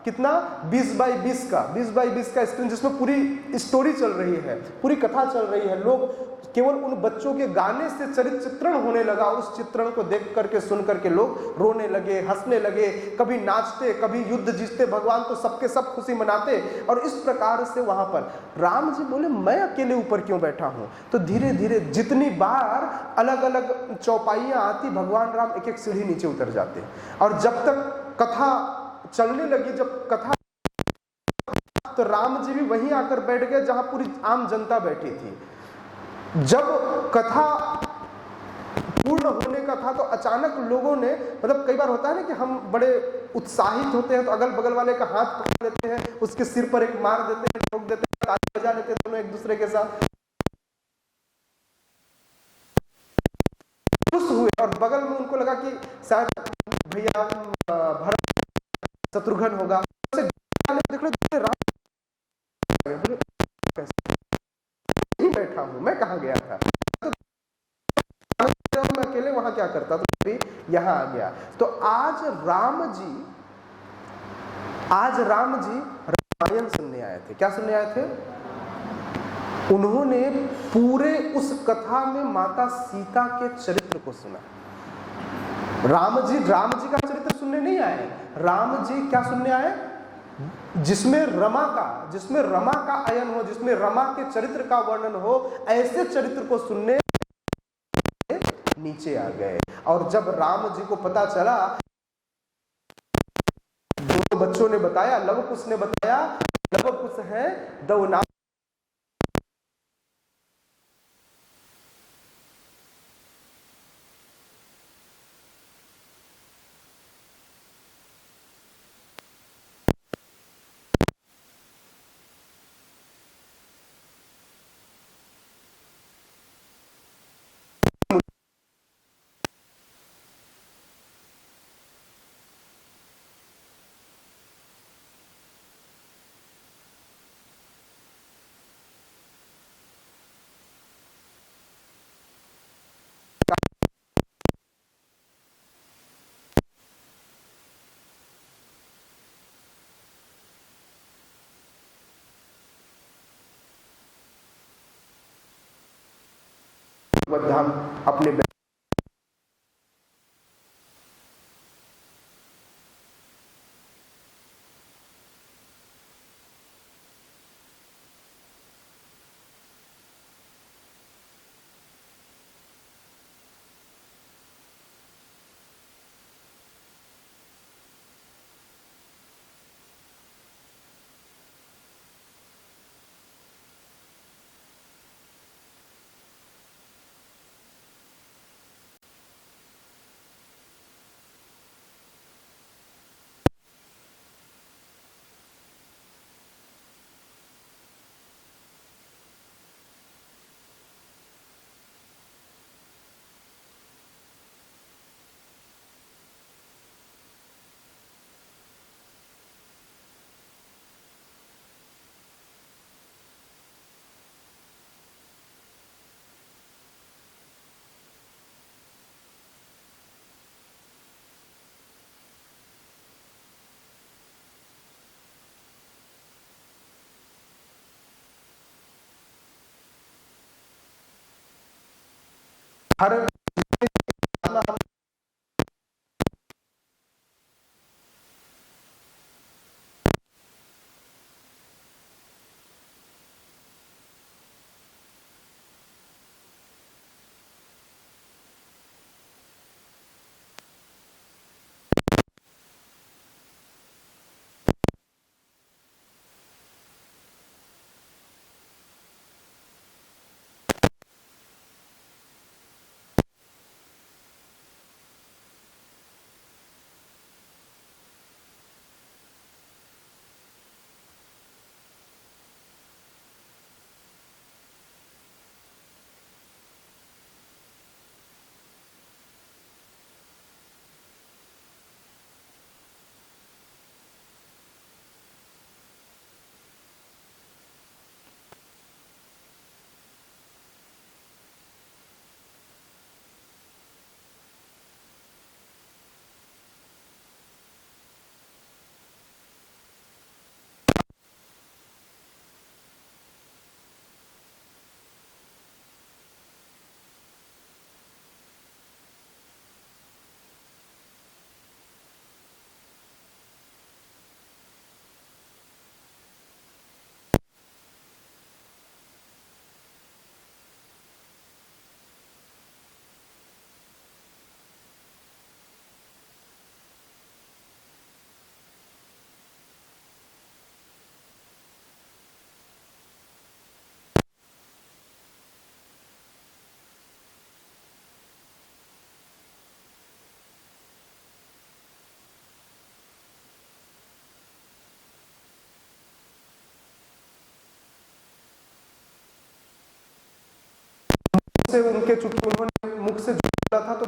कितना 20x20 का स्क्रीन, जिसमें पूरी स्टोरी चल रही है, पूरी कथा चल रही है। लोग केवल उन बच्चों के गाने से चरित्र चित्रण होने लगा, उस चित्रण को देख करके सुन करके लोग रोने लगे, हंसने लगे, कभी नाचते, कभी युद्ध जीतते भगवान तो सबके सब खुशी मनाते। और इस प्रकार से वहां पर राम जी बोले मैं अकेले ऊपर क्यों बैठा हूं। तो धीरे धीरे जितनी बार अलग अलग चौपाइयां आती, भगवान राम एक एक सीढ़ी नीचे उतर जाते। और जब तक कथा चलने लगी, जब कथा, तो राम जी भी वहीं आकर बैठ गए जहां पूरी आम जनता बैठी थी। जब कथा पूर्ण होने का था तो अचानक लोगों ने, मतलब कई बार होता है ना कि हम बड़े उत्साहित होते हैं तो अगल बगल वाले का हाथ पकड़ लेते हैं, उसके सिर पर एक मार देते हैं, ठोक देते हैं, ताली बजा लेते हैं दोनों एक दूसरे के साथ, खुश हुए। और बगल में उनको लगा कि शायद भैया भरत शत्रुघ्न होगा, देख लो नहीं बैठा हूं, मैं कहाँ गया था, मैं अकेले वहां क्या करता, तो भी यहां आ गया। तो आज राम जी रामायण सुनने आए थे। क्या सुनने आए थे? उन्होंने पूरे उस कथा में माता सीता के चरित्र को सुना। राम जी का चरित्र सुनने नहीं आए, राम जी क्या सुनने आए, जिसमें रमा का अयन हो, जिसमें रमा के चरित्र का वर्णन हो, ऐसे चरित्र को सुनने नीचे आ गए। और जब राम जी को पता चला, दोनों बच्चों ने बताया, लव कुश ने बताया, लव कुश है दो नाम भगवत धाम अपने हर से उनके चूंकि उन्होंने मुख से जो बोला था तो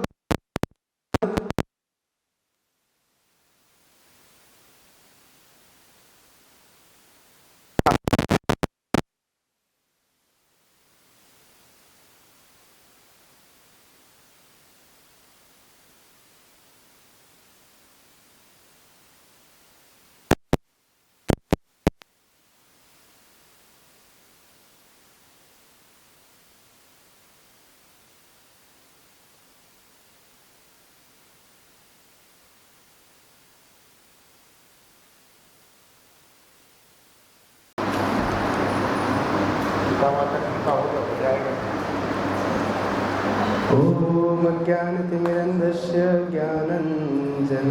ओम ज्ञानतिमिरन्धस्य ज्ञानञ्जनशलाकया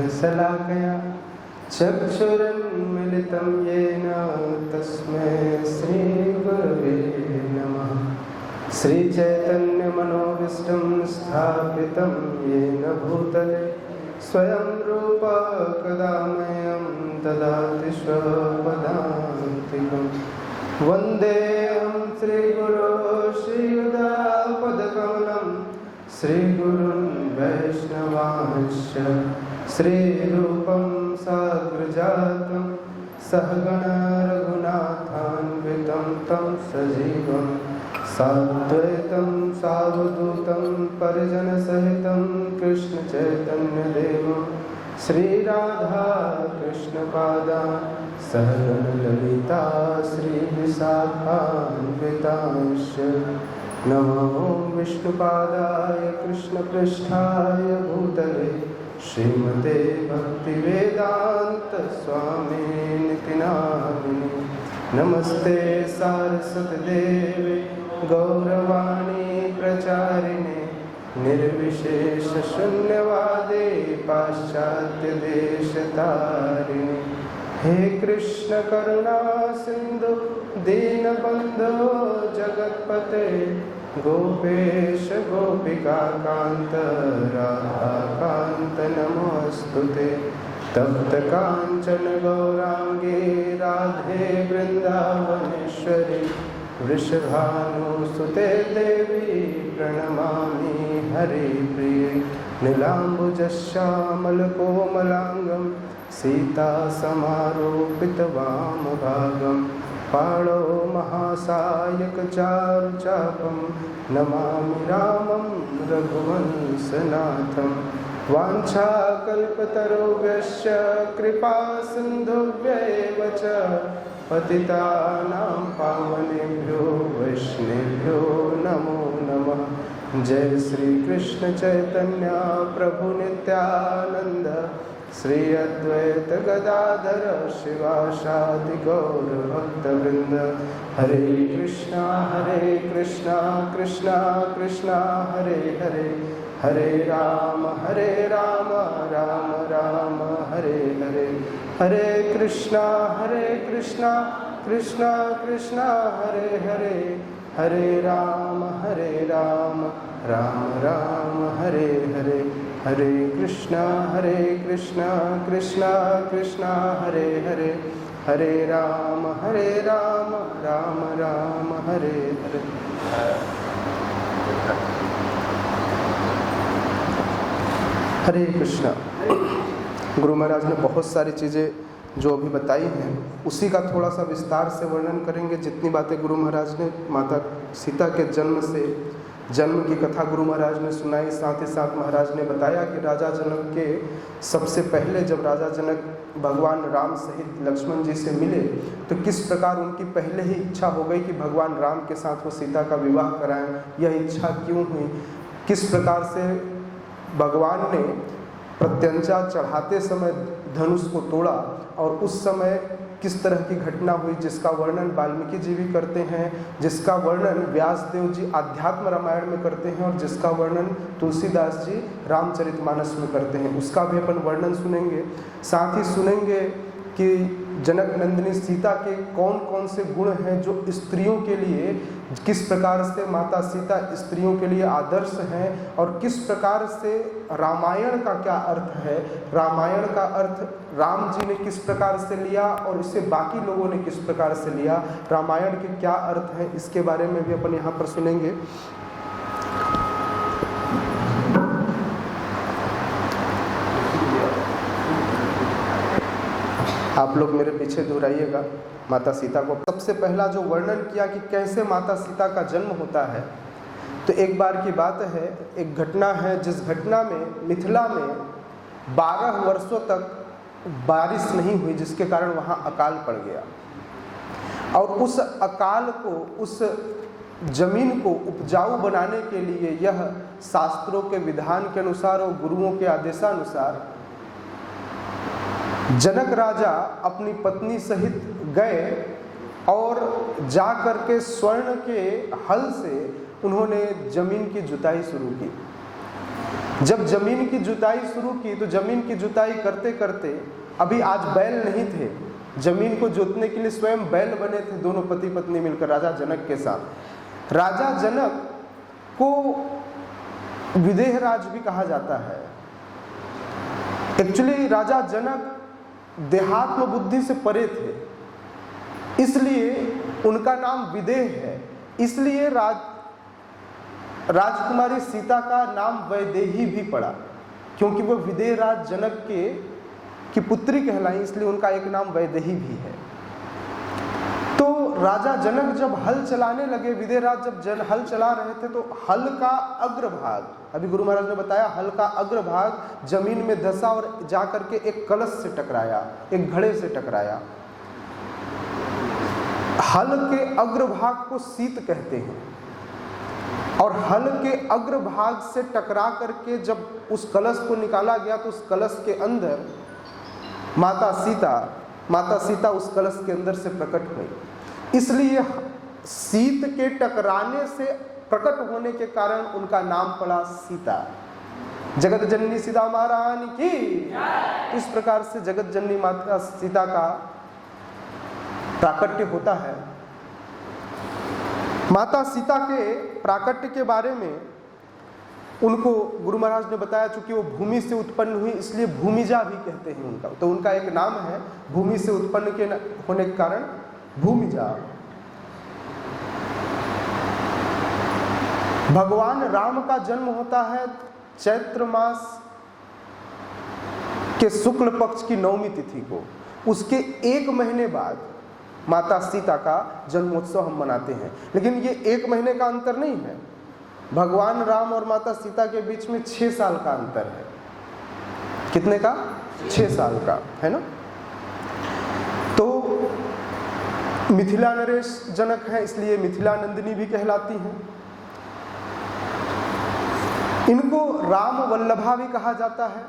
चक्षुरुन्मीलितं येन तस्मै श्रीगुरवे नमः। श्रीचैतन्यमनोभीष्टं स्थापितं येन भूतले स्वयं रूपा कदा मह्यं ददाति स्वपदान्तिकम्। वन्देऽहं श्रीगुरो श्रीयुतापदकमलं श्रीगुरुन् वैष्णवांश्च श्रीरूपं साग्रजातं सहगण रघुनाथान्वितं तं सजीवं साद्वैतं सावधूतं परिजनसहितं कृष्णचैतन्यदेवं श्रीराधा कृष्णपादान् सहगण ललिता श्रीविशाखान्वितांश्च नमो विष्णुपादाय कृष्णपृष्ठाय भूतले श्रीमते भक्तिवेदांत स्वामिनिति नामिने। नमस्ते सारस्वती देवे गौरवाणी प्रचारिणे निर्विशेष शून्यवादे पाश्चात्य देशतारिणे। हे कृष्ण करुणा सिंधु दीनबंधो जगत्पते गोपेश गोपिका कांत राधाकांत नमोस्तुते। तप्त कांचन गौरांगे राधे वृंदावनेश्वरी वृषभानुसुते देवी प्रणमामि हरिप्रिये। नीलाम्बुजश्यामलकोमलाङ्गं सीतासमारोपितवामभागं पाणौ महासायकचारुचापं नमामि रामं रघुवंशनाथं। वाञ्छाकल्पतरुभ्यश्च कृपासिन्धुभ्यैव च पतितानां पावनेभ्यो वैष्णवेभ्यो नमो नमः। जय श्री कृष्ण चैतन्य प्रभु नित्यानंद श्री अद्वैत गदाधर शिवासादि गौर भक्तवृंद। हरे कृष्णा कृष्णा कृष्णा हरे हरे, हरे राम राम राम हरे हरे। हरे कृष्णा कृष्णा कृष्णा हरे हरे, हरे राम राम राम राम हरे हरे। हरे कृष्णा कृष्णा कृष्णा हरे हरे, हरे राम राम राम हरे हरे। हरे कृष्णा। गुरु महाराज ने बहुत सारी चीज़ें जो अभी बताई हैं उसी का थोड़ा सा विस्तार से वर्णन करेंगे। जितनी बातें गुरु महाराज ने माता सीता के जन्म की कथा गुरु महाराज ने सुनाई, साथ ही साथ महाराज ने बताया कि राजा जनक के सबसे पहले जब राजा जनक भगवान राम सहित लक्ष्मण जी से मिले तो किस प्रकार उनकी पहले ही इच्छा हो गई कि भगवान राम के साथ वो सीता का विवाह कराएं। यह इच्छा क्यों हुई, किस प्रकार से भगवान ने प्रत्यंचा चढ़ाते समय धनुष को तोड़ा और उस समय किस तरह की घटना हुई, जिसका वर्णन वाल्मीकि जी भी करते हैं, जिसका वर्णन व्यासदेव जी आध्यात्म रामायण में करते हैं और जिसका वर्णन तुलसीदास जी रामचरितमानस में करते हैं, उसका भी अपन वर्णन सुनेंगे। साथ ही सुनेंगे कि जनक नंदिनी सीता के कौन कौन से गुण हैं जो स्त्रियों के लिए, किस प्रकार से माता सीता स्त्रियों के लिए आदर्श हैं और किस प्रकार से रामायण का क्या अर्थ है, रामायण का अर्थ राम जी ने किस प्रकार से लिया और इसे बाकी लोगों ने किस प्रकार से लिया, रामायण के क्या अर्थ हैं, इसके बारे में भी अपन यहाँ पर सुनेंगे। आप लोग मेरे पीछे दोहराइएगा माता सीता को। सबसे पहला जो वर्णन किया कि कैसे माता सीता का जन्म होता है, तो एक बार की बात है, एक घटना है जिस घटना में मिथिला में 12 वर्षों तक बारिश नहीं हुई, जिसके कारण वहाँ अकाल पड़ गया और उस अकाल को, उस जमीन को उपजाऊ बनाने के लिए यह शास्त्रों के विधान के अनुसार और गुरुओं के आदेशानुसार जनक राजा अपनी पत्नी सहित गए और जा कर के स्वर्ण के हल से उन्होंने जमीन की जुताई शुरू की। जब जमीन की जुताई शुरू की तो जमीन की जुताई करते करते, अभी आज बैल नहीं थे, जमीन को जोतने के लिए स्वयं बैल बने थे, दोनों पति पत्नी मिलकर राजा जनक के साथ। राजा जनक को विदेहराज भी कहा जाता है। एक्चुअली राजा जनक देहात्म बुद्धि से परे थे, इसलिए उनका नाम विदेह है। इसलिए राजकुमारी सीता का नाम वैदेही भी पड़ा, क्योंकि वो विदेह राज जनक की पुत्री कहलाई, इसलिए उनका एक नाम वैदेही भी है। तो राजा जनक जब हल चलाने लगे, विदेह राज जब हल चला रहे थे, तो हल का अग्रभाग, अभी गुरु महाराज ने बताया, हल का अग्रभाग जमीन में धंसा और जाकर के एक कलश से टकराया, एक घड़े से टकराया। हल के अग्रभाग को शीत कहते हैं। और हल के अग्रभाग से टकरा करके जब उस कलश को निकाला गया तो उस कलश के अंदर माता सीता उस कलश के अंदर से प्रकट हुई। इसलिए शीत के टकराने से प्रकट होने के कारण उनका नाम पड़ा सीता। जगत जननी सीता महारानी की। इस प्रकार से जगत जननी माता सीता का प्राकट्य होता है। माता सीता के प्राकट्य के बारे में उनको गुरु महाराज ने बताया, चूंकि वो भूमि से उत्पन्न हुई इसलिए भूमिजा भी कहते हैं उनका, तो उनका एक नाम है भूमि से उत्पन्न के होने के कारण भूमिजा। भगवान राम का जन्म होता है चैत्र मास के शुक्ल पक्ष की 9वीं तिथि को। उसके 1 महीने बाद माता सीता का जन्मोत्सव हम मनाते हैं। लेकिन ये 1 महीने का अंतर नहीं है, भगवान राम और माता सीता के बीच में 6 साल का अंतर है। कितने का? 6 साल का, है ना। तो मिथिला नरेश जनक है इसलिए मिथिला नंदिनी भी कहलाती हैं। इनको राम वल्लभा भी कहा जाता है,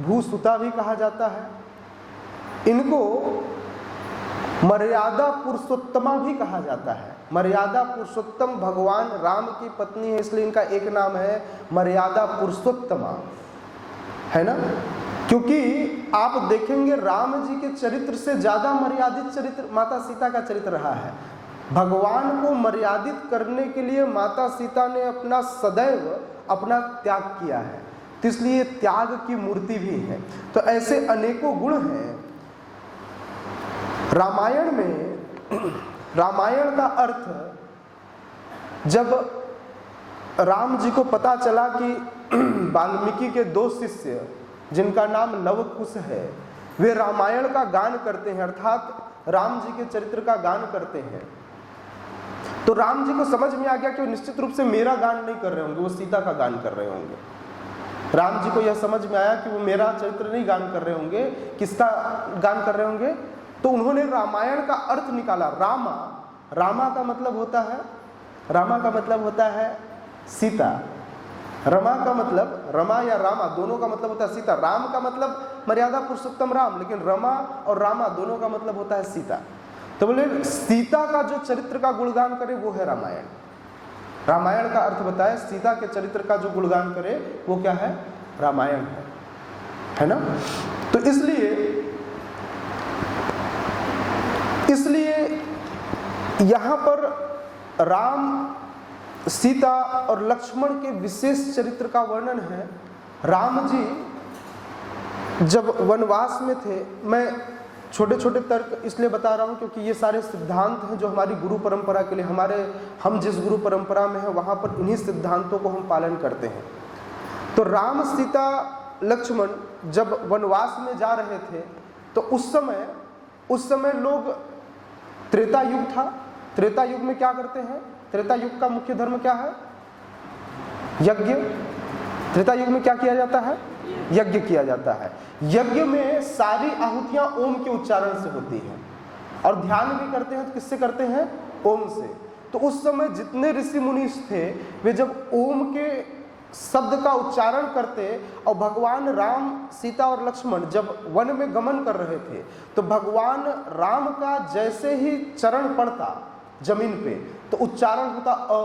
भूसुता भी कहा जाता है। इनको मर्यादा पुरुषोत्तमा भी कहा जाता है। मर्यादा पुरुषोत्तम भगवान राम की पत्नी है इसलिए इनका एक नाम है मर्यादा पुरुषोत्तमा, है ना। क्योंकि आप देखेंगे राम जी के चरित्र से ज्यादा मर्यादित चरित्र माता सीता का चरित्र रहा है। भगवान को मर्यादित करने के लिए माता सीता ने अपना त्याग किया है, तो इसलिए त्याग की मूर्ति भी है। तो ऐसे अनेकों गुण हैं रामायण में। रामायण का अर्थ, जब राम जी को पता चला कि वाल्मीकि के 2 शिष्य जिनका नाम लवकुश है वे रामायण का गान करते हैं, अर्थात राम जी के चरित्र का गान करते हैं, तो राम जी को समझ में आ गया कि वो निश्चित रूप से मेरा गान नहीं कर रहे होंगे, वो सीता का गान कर रहे होंगे। राम जी को यह समझ में आया कि वो मेरा चरित्र नहीं गान कर रहे होंगे, किसका गान कर रहे होंगे। तो उन्होंने रामायण का अर्थ निकाला। रामा का मतलब होता है सीता। रमा का मतलब, रमा या रामा दोनों का मतलब होता है सीता। राम का मतलब मर्यादा पुरुषोत्तम राम, लेकिन रमा और रामा दोनों का मतलब होता है सीता। तो बोले सीता का जो चरित्र का गुणगान करे वो है रामायण। रामायण का अर्थ बताए, सीता के चरित्र का जो गुणगान करे वो क्या है? रामायण है ना। तो इसलिए यहां पर राम, सीता और लक्ष्मण के विशेष चरित्र का वर्णन है। राम जी जब वनवास में थे, मैं छोटे छोटे तर्क इसलिए बता रहा हूं क्योंकि ये सारे सिद्धांत हैं जो हमारी गुरु परंपरा के लिए, हम जिस गुरु परंपरा में हैं वहां पर इन्हीं सिद्धांतों को हम पालन करते हैं। तो राम, सीता, लक्ष्मण जब वनवास में जा रहे थे तो उस समय लोग, त्रेता युग था। त्रेता युग में क्या करते हैं? त्रेता युग का मुख्य धर्म क्या है? यज्ञ। त्रेता युग में क्या किया जाता है? यज्ञ किया जाता है। यज्ञ में सारी आहुतियां ओम के उच्चारण से होती हैं और ध्यान भी करते हैं तो किससे करते हैं? ओम से। तो उस समय जितने ऋषि मुनि थे वे जब ओम के शब्द का उच्चारण करते और भगवान राम, सीता और लक्ष्मण जब वन में गमन कर रहे थे तो भगवान राम का जैसे ही चरण पड़ता जमीन पे तो उच्चारण होता अ।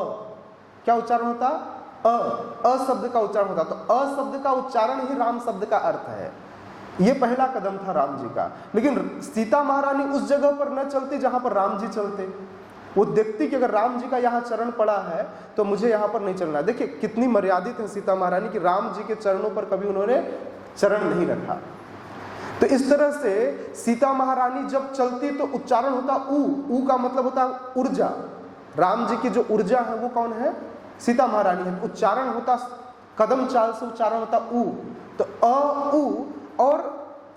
क्या उच्चारण होता? अ शब्द का उच्चारण होता। तो अ शब्द का उच्चारण ही राम शब्द का अर्थ है। ये पहला कदम था राम जी का। लेकिन सीता महारानी उस जगह पर न चलती जहां पर राम जी चलते। वो देखती कि अगर राम जी का यहाँ चरण पड़ा है तो मुझे यहाँ पर नहीं चलना। देखिए कितनी मर्यादित है सीता महारानी कि राम जी के चरणों पर कभी उन्होंने चरण नहीं रखा। तो इस तरह से सीता महारानी जब चलती तो उच्चारण होता ऊ का मतलब होता ऊर्जा। राम जी की जो ऊर्जा है वो कौन है? सीता महारानी है। उच्चारण होता कदम चाल से उच्चारण होता ऊ। तो अ ऊ। और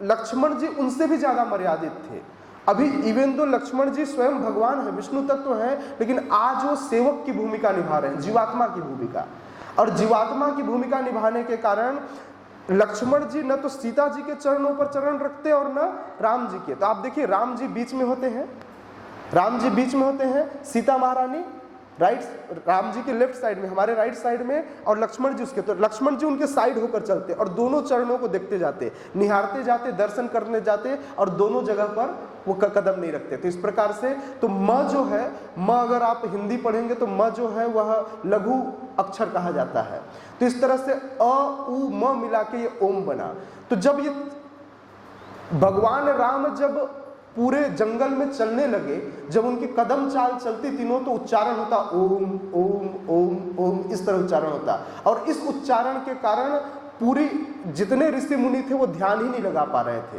लक्ष्मण जी उनसे भी ज्यादा मर्यादित थे। अभी इवन तो लक्ष्मण जी स्वयं भगवान है, विष्णु तत्व है, लेकिन आज वो सेवक की भूमिका निभा रहे हैं, जीवात्मा की भूमिका। और जीवात्मा की भूमिका निभाने के कारण लक्ष्मण जी न तो सीता जी के चरणों पर चरण रखते और न राम जी के। तो आप देखिए राम जी बीच में होते हैं, सीता महारानी राम जी के लेफ्ट साइड में, हमारे राइट साइड में, और लक्ष्मण जी उसके, तो लक्ष्मण जी उनके साइड होकर चलते और दोनों चरणों को देखते जाते, निहारते जाते, दर्शन करने जाते और दोनों जगह पर वो कदम नहीं रखते। तो इस प्रकार से तो म जो है, म अगर आप हिंदी पढ़ेंगे तो म जो है वह लघु अक्षर कहा जाता है। तो इस तरह से अ उ म मिला के ये ओम बना। तो जब ये भगवान राम जब पूरे जंगल में चलने लगे, जब उनकी कदम चाल चलती तीनों, तो उच्चारण होता ओम ओम ओम ओम, इस तरह उच्चारण होता। और इस उच्चारण के कारण पूरी जितने ऋषि मुनि थे वो ध्यान ही नहीं लगा पा रहे थे,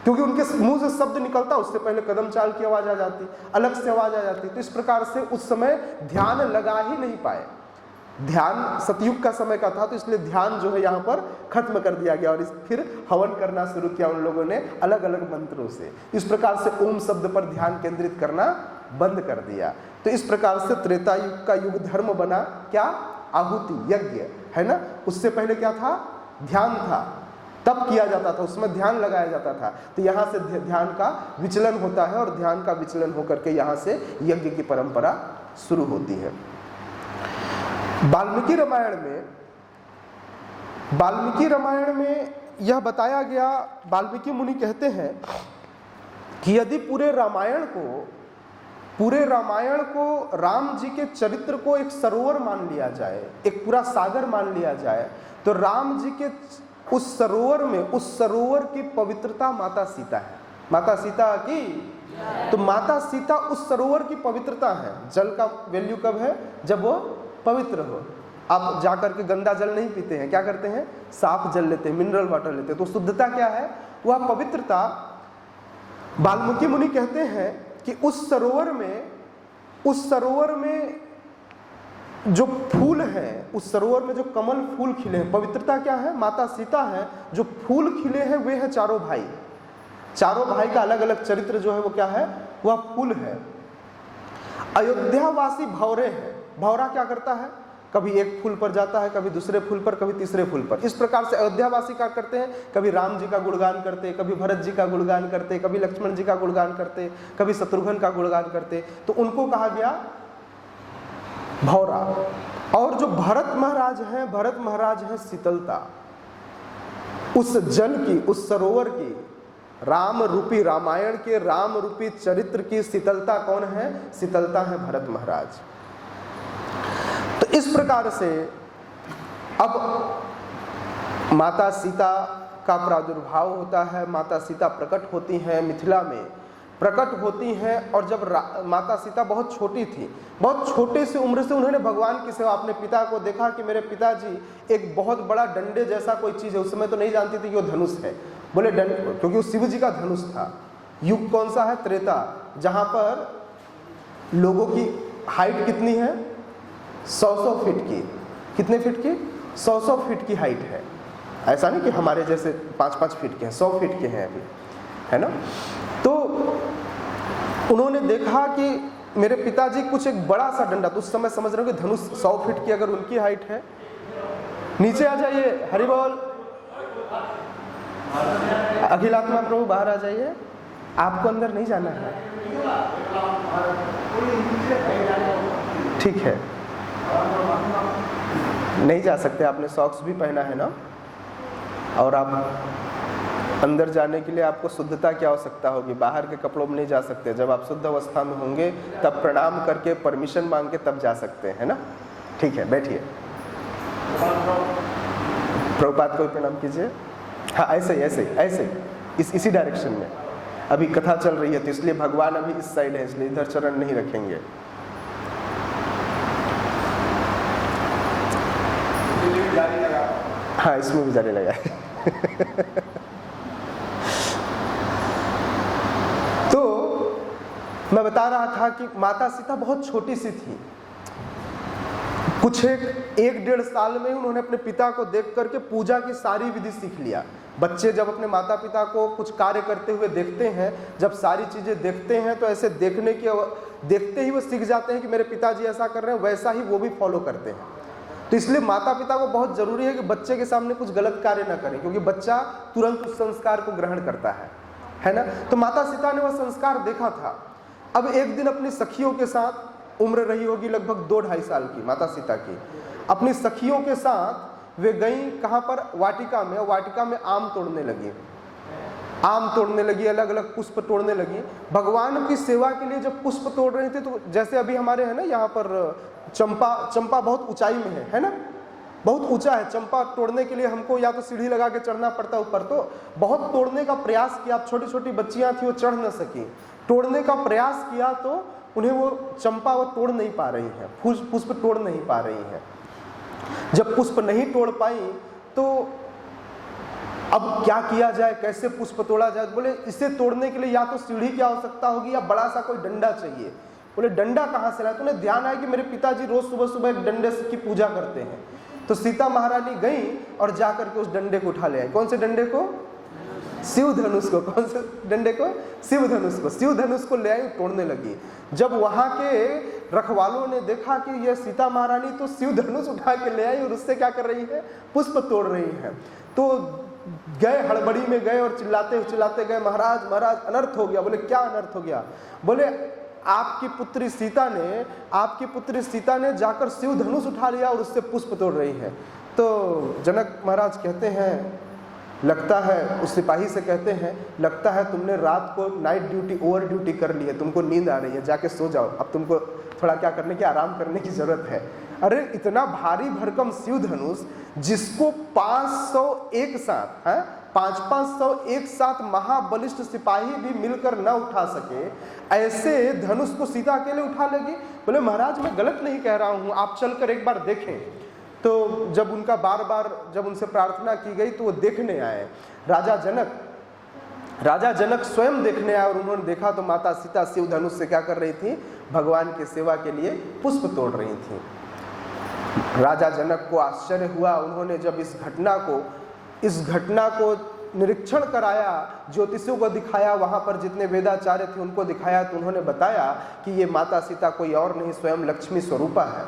क्योंकि उनके मुंह से शब्द निकलता, उससे पहले कदम चाल की आवाज आ जाती, अलग से आवाज आ जाती। तो इस प्रकार से उस समय ध्यान लगा ही नहीं पाए। ध्यान सतयुग का समय का था, तो इसलिए ध्यान जो है यहाँ पर खत्म कर दिया गया और फिर हवन करना शुरू किया उन लोगों ने अलग अलग मंत्रों से। इस प्रकार से ओम शब्द पर ध्यान केंद्रित करना बंद कर दिया। तो इस प्रकार से त्रेता युग का युग धर्म बना क्या? आहुति, यज्ञ, है ना। उससे पहले क्या था? ध्यान था, तब किया जाता था, उसमें ध्यान लगाया जाता था। तो यहाँ से ध्यान का विचलन होता है और ध्यान का विचलन होकर के यहाँ से यज्ञ की परंपरा शुरू होती है। वाल्मीकि रामायण में यह बताया गया, वाल्मीकि मुनि कहते हैं कि यदि पूरे रामायण को राम जी के चरित्र को एक सरोवर मान लिया जाए, एक पूरा सागर मान लिया जाए, तो राम जी के उस सरोवर में, उस सरोवर की पवित्रता माता सीता है। माता सीता की, तो माता सीता उस सरोवर की पवित्रता है। जल का वैल्यू कब है? जब वो पवित्र हो। आप जाकर के गंदा जल नहीं पीते हैं, क्या करते हैं? साफ जल लेते हैं, मिनरल वाटर लेते हैं। तो शुद्धता क्या है? वह पवित्रता। वाल्मीकि मुनि कहते हैं कि उस सरोवर में जो फूल हैं, उस सरोवर में जो कमल फूल खिले हैं, पवित्रता क्या है? माता सीता है। जो फूल खिले हैं वे हैं चारों भाई। चारों भाई का अलग अलग चरित्र जो है वो क्या है? वह फूल है। अयोध्यावासी भौरे हैं। भौरा क्या करता है? कभी एक फूल पर जाता है, कभी दूसरे फूल पर, कभी तीसरे फूल पर। इस प्रकार से अयोध्यावासी क्या करते हैं? कभी राम जी का गुणगान करते, कभी भरत जी का गुणगान करते, कभी लक्ष्मण जी का गुणगान करते, कभी शत्रुघ्न का गुणगान करते। तो उनको कहा गया भौरा। और जो भरत महाराज हैं शीतलता। उस जल की, उस सरोवर की, राम रूपी रामायण के राम रूपी चरित्र की शीतलता कौन है? शीतलता है भरत महाराज। तो इस प्रकार से अब माता सीता का प्रादुर्भाव होता है, माता सीता प्रकट होती हैं, मिथिला में प्रकट होती हैं। और जब माता सीता बहुत छोटी थी, बहुत छोटे से उम्र से उन्होंने भगवान की सेवा, अपने पिता को देखा कि मेरे पिताजी एक बहुत बड़ा डंडे जैसा कोई चीज़ है, उस समय तो नहीं जानती थी कि वो धनुष है, बोले डंडे, क्योंकि वो शिव जी का धनुष था। युग कौन सा है? त्रेता, जहाँ पर लोगों की हाइट कितनी है? 100 फीट की। कितने फीट की? 100 फीट की हाइट है। ऐसा नहीं कि हमारे जैसे 5-5 फीट के हैं, 100 फीट के हैं अभी, है ना। तो उन्होंने देखा कि मेरे पिताजी कुछ एक बड़ा सा डंडा, तो उस समय समझ रहे हो कि धनुष 100 फीट की अगर उनकी हाइट है। नीचे आ जाइए, हरि बोल। अखिलात्मा प्रभु बाहर आ जाइए, आपको अंदर नहीं जाना है, ठीक है, नहीं जा सकते, आपने सॉक्स भी पहना है ना। और आप अंदर जाने के लिए आपको शुद्धता की आवश्यकता होगी, बाहर के कपड़ों में नहीं जा सकते। जब आप शुद्ध अवस्था में होंगे तब प्रणाम करके परमिशन मांग के तब जा सकते हैं, है ना। ठीक है, बैठिए। प्रभुपाद को प्रणाम कीजिए। हाँ, ऐसे इसी डायरेक्शन में। अभी कथा चल रही है तो इसलिए भगवान अभी इस साइड है, इसलिए इधर चरण नहीं रखेंगे। हाँ, इसमें भी जाने लगा है। तो मैं बता रहा था कि माता सीता बहुत छोटी सी थी। कुछ 1-1.5 साल में उन्होंने अपने पिता को देख करके पूजा की सारी विधि सीख लिया। बच्चे जब अपने माता पिता को कुछ कार्य करते हुए देखते हैं, जब सारी चीजें देखते हैं तो ऐसे देखते ही वो सीख जाते हैं कि मेरे पिताजी ऐसा कर रहे हैं, वैसा ही वो भी फॉलो करते हैं। तो इसलिए माता पिता को बहुत जरूरी है कि बच्चे के सामने कुछ गलत कार्य ना करें, क्योंकि बच्चा तुरंत उस संस्कार को ग्रहण करता है ना। तो माता सीता ने वह संस्कार देखा था। अब एक दिन अपनी सखियों के साथ उम्र रही होगी लगभग 2-2.5 साल की माता सीता की। अपनी सखियों के साथ वे गईं कहाँ पर, वाटिका में। वाटिका में आम तोड़ने लगी, आम तोड़ने लगी, अलग अलग पुष्प तोड़ने लगी। भगवान की सेवा के लिए जब पुष्प तोड़ रहे थे तो जैसे अभी हमारे है ना यहाँ पर चंपा बहुत ऊंचाई में है ना, बहुत ऊंचा है। चंपा तोड़ने के लिए हमको या तो सीढ़ी लगा के चढ़ना पड़ता है ऊपर, तो बहुत तोड़ने का प्रयास किया। छोटी छोटी बच्चियां थी, वो चढ़ न सकी। तोड़ने का प्रयास किया तो उन्हें वो चंपा वो तोड़ नहीं पा रही है, पुष्प तोड़ नहीं पा रही है। जब पुष्प नहीं तोड़ पाई तो अब क्या किया जाए, कैसे पुष्प तोड़ा जाए। बोले इसे तोड़ने के लिए या तो सीढ़ी की आवश्यकता होगी या बड़ा सा कोई डंडा चाहिए। बोले डंडा कहाँ से लाए? तो उन्हें ध्यान आया कि मेरे पिताजी रोज सुबह सुबह एक डंडे की पूजा करते हैं। तो सीता महारानी गई और जाकर के उस डंडे को उठा ले आई। कौन से डंडे को? शिव धनुष को। कौन से डंडे को? शिव धनुष को। शिव धनुष को ले आई, तोड़ने लगी। जब वहां के रखवालों ने देखा कि यह सीता महारानी तो शिव धनुष उठा के ले आई और उससे क्या कर रही है, पुष्प तोड़ रही है, तो गए, हड़बड़ी में गए और चिल्लाते चिल्लाते गए, महाराज महाराज अनर्थ हो गया। बोले क्या अनर्थ हो गया? बोले आपकी पुत्री सीता ने जाकर शिव धनुष उठा लिया और उससे पुष्प तोड़ रही है। तो जनक महाराज कहते हैं, लगता है, उस सिपाही से कहते हैं, लगता है तुमने रात को नाइट ड्यूटी ओवर ड्यूटी कर ली है, तुमको नींद आ रही है, जाके सो जाओ, अब तुमको थोड़ा क्या करने की, आराम करने की जरूरत है। अरे इतना भारी भरकम शिव धनुष जिसको 500 एक साथ है, 500 एक साथ महाबलिष्ठ सिपाही भी मिलकर न उठा सके, ऐसे धनुष को सीता अकेले उठा लेगी। बोले महाराज मैं गलत नहीं कह रहा हूं, आप चलकर एक बार देखें। तो जब उनका बार बार जब उनसे प्रार्थना की गई तो वो देखने आए। राजा जनक स्वयं देखने आए और उन्होंने देखा तो माता सीता शिव धनुष से क्या कर रही थी, भगवान की सेवा के लिए पुष्प तोड़ रही थी। राजा जनक को आश्चर्य हुआ। उन्होंने जब इस घटना को निरीक्षण कराया, ज्योतिषियों को दिखाया, वहां पर जितने वेदाचार्य थे उनको दिखाया, तो उन्होंने बताया कि ये माता सीता कोई और नहीं, स्वयं लक्ष्मी स्वरूपा है।